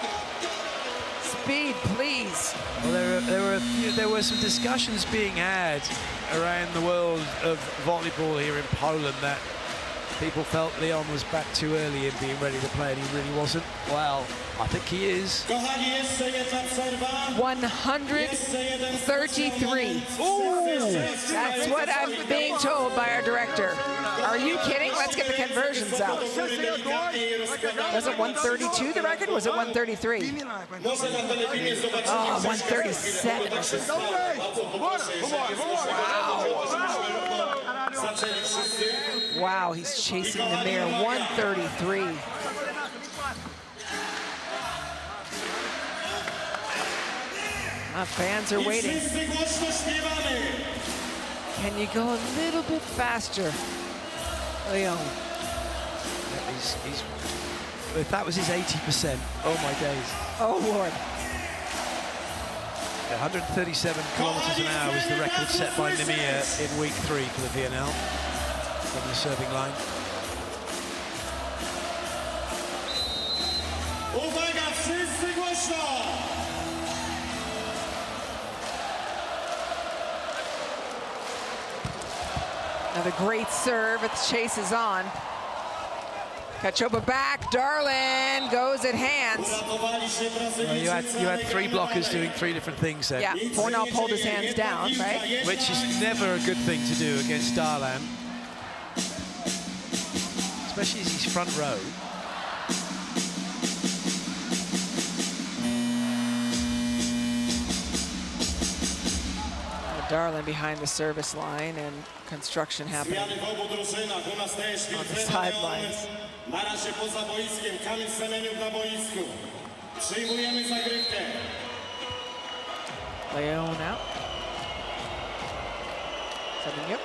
Speed, please. Well, there were some discussions being had around the world of volleyball here in Poland that people felt Leon was back too early in being ready to play, and he really wasn't. Well, I think he is. 133. Ooh, that's what I'm being told by our director. Are you kidding? Let's get the conversions out. Was it 132, the record? Was it 133? Oh, 137. Wow, he's chasing the mirror. 133. Our fans are waiting. Can you go a little bit faster, Leon? If that was his 80%, oh my days. Oh, Lord. 137 kilometers an hour was the record set by Nemir in week 3 for the VNL from the serving line. Another great serve, the chase is on. Kachoba back, Darlin goes at hands. Well, you had 3 blockers doing 3 different things there. Yeah, Fornal pulled his hands down, right? Which is never a good thing to do against Darlan. Especially as he's front row. Darlin behind the service line and construction happening on the sidelines. Leon out. Semeniuk.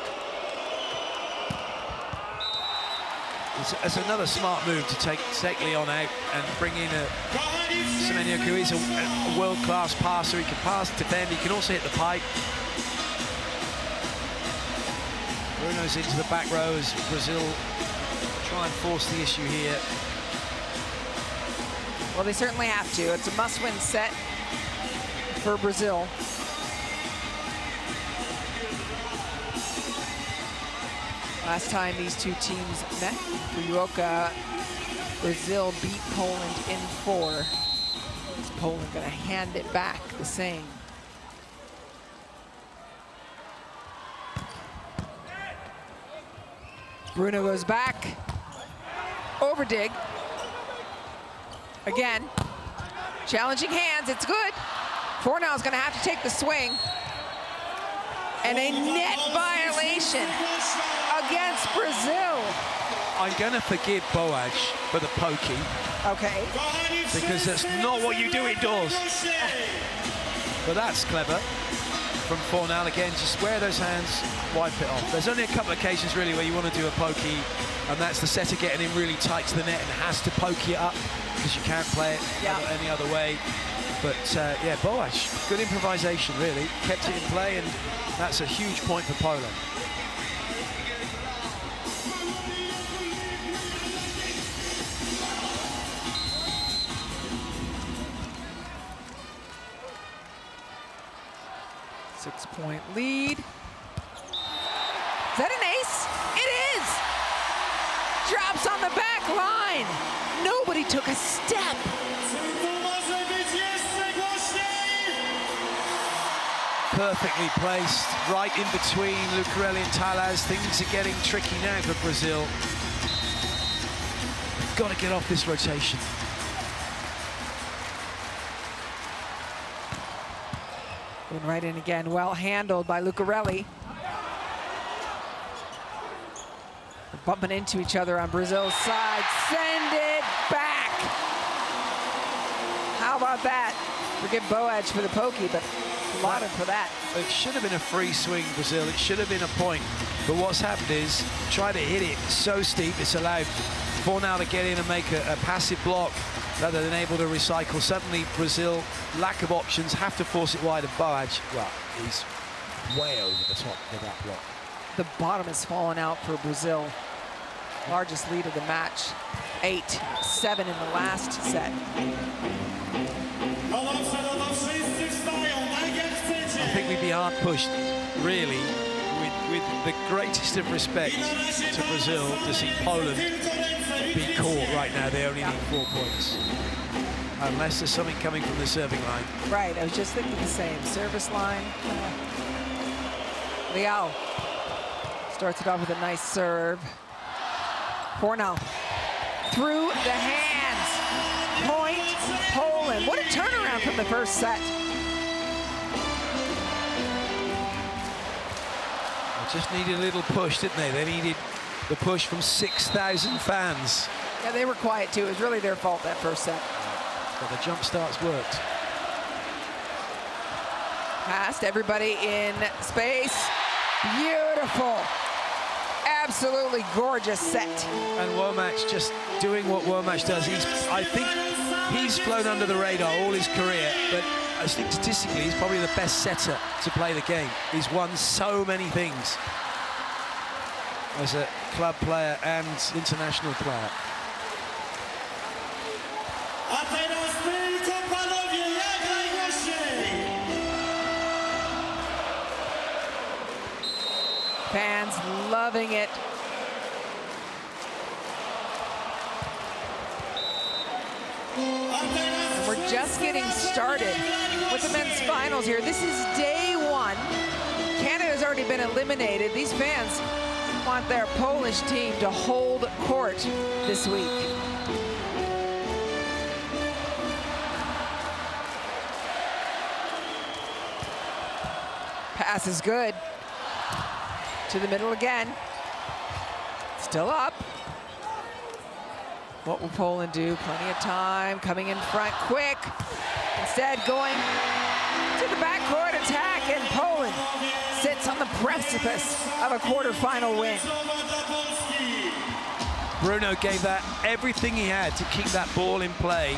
It's another smart move to take Leon out and bring in Semeniuk, who is a world-class passer. He can pass, defend, he can also hit the pipe. Bruno's into the back row as Brazil try and force the issue here. Well, they certainly have to. It's a must-win set for Brazil. Last time these two teams met, Fukuoka, Brazil beat Poland in 4. Is Poland going to hand it back the same? Bruno goes back. Overdig. Again. Challenging hands. It's good. Fornal's going to have to take the swing. And a net violation possession against Brazil. I'm going to forgive Boaz for the pokey. Okay. Because that's not what you do indoors. But that's clever from Fornal again. Just square those hands, wipe it off. There's only a couple of occasions really where you want to do a pokey, and that's the setter getting in really tight to the net and has to pokey it up because you can't play it any other way. But yeah, Boaz, good improvisation really. Kept it in play, and that's a huge point for Poland. Six-point lead. Is that an ace? It is! Drops on the back line. Nobody took a step. Perfectly placed, right in between Lucarelli and Talaz. Things are getting tricky now for Brazil. They've got to get off this rotation. Going right in again, well handled by Lucarelli. They're bumping into each other on Brazil's side. Send it back. How about that? Forgive Boaz for the pokey, but Lauded for that. It should have been a free swing, Brazil. It should have been a point. But what's happened is, try to hit it so steep, it's allowed Fornal to get in and make a passive block rather than able to recycle. Suddenly, Brazil, lack of options, have to force it wide of Boaz. Well, he's way over the top of that block. The bottom has fallen out for Brazil. Largest lead of the match, 8-7 in the last set. I think we'd be hard pushed, really, with the greatest of respect to Brazil, to see Poland be caught right now. They only need 4 points. Unless there's something coming from the serving line. Right, I was just thinking the same. Service line. Leao starts it off with a nice serve. Fornal through the hands. Point Poland. What a turnaround from the first set. They just needed a little push, didn't they? They needed the push from 6,000 fans. Yeah, they were quiet too. It was really their fault that first set. But the jump starts worked. Past everybody in space. Beautiful. Absolutely gorgeous set. And Womack just doing what Womack does. I think he's flown under the radar all his career, but I think statistically he's probably the best setter to play the game. He's won so many things as a club player and international player. Fans loving it. And we're just getting started with the men's finals here. This is day one. Canada's already been eliminated. These fans want their Polish team to hold court this week. Pass is good. To the middle again. Still up. What will Poland do? Plenty of time. Coming in front quick. Instead going to the backcourt attack, and Poland sits on the precipice of a quarterfinal win. Bruno gave that everything he had to keep that ball in play.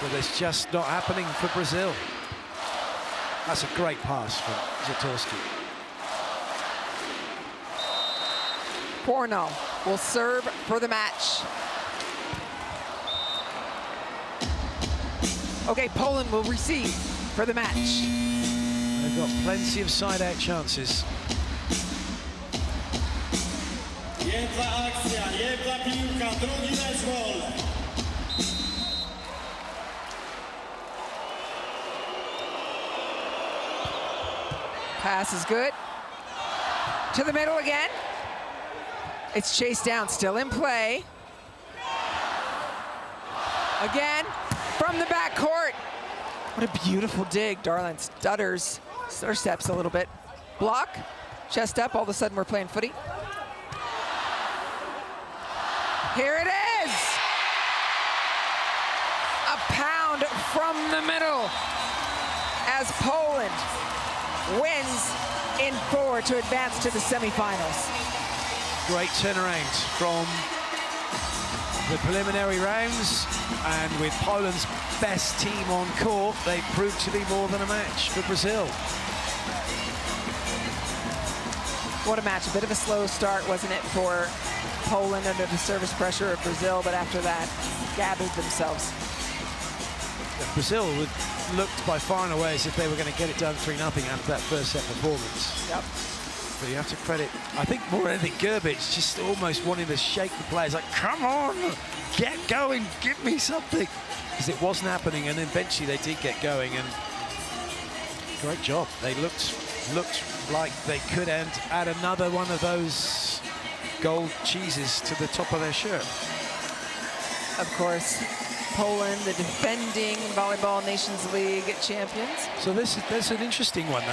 But it's just not happening for Brazil. That's a great pass from Zatorski. Fornal will serve for the match. Okay, Poland will receive for the match. They've got plenty of side-out chances. Jedna akcja, jedna piłka, drugi mecz wolny. Pass is good. To the middle again. It's chased down, still in play. Again, from the backcourt. What a beautiful dig. Darlin stutters, or steps a little bit. block, chest up, all of a sudden we're playing footy. Here it is! A pound from the middle as Poland wins in 4 to advance to the semifinals. Great turnaround from the preliminary rounds, and with Poland's best team on court, they proved to be more than a match for Brazil. What a match. A bit of a slow start, wasn't it, for Poland under the service pressure of Brazil, but after that, gathered themselves. Brazil looked by far and away as if they were going to get it done 3-0 after that first set performance. Yep. But you have to credit, I think more than anything, Gerbic just almost wanting to shake the players, like, come on, get going, give me something. Because it wasn't happening, and eventually they did get going, and great job. They looked like they could add another one of those gold cheeses to the top of their shirt. Of course, Poland, the defending Volleyball Nations League champions. So that's an interesting one.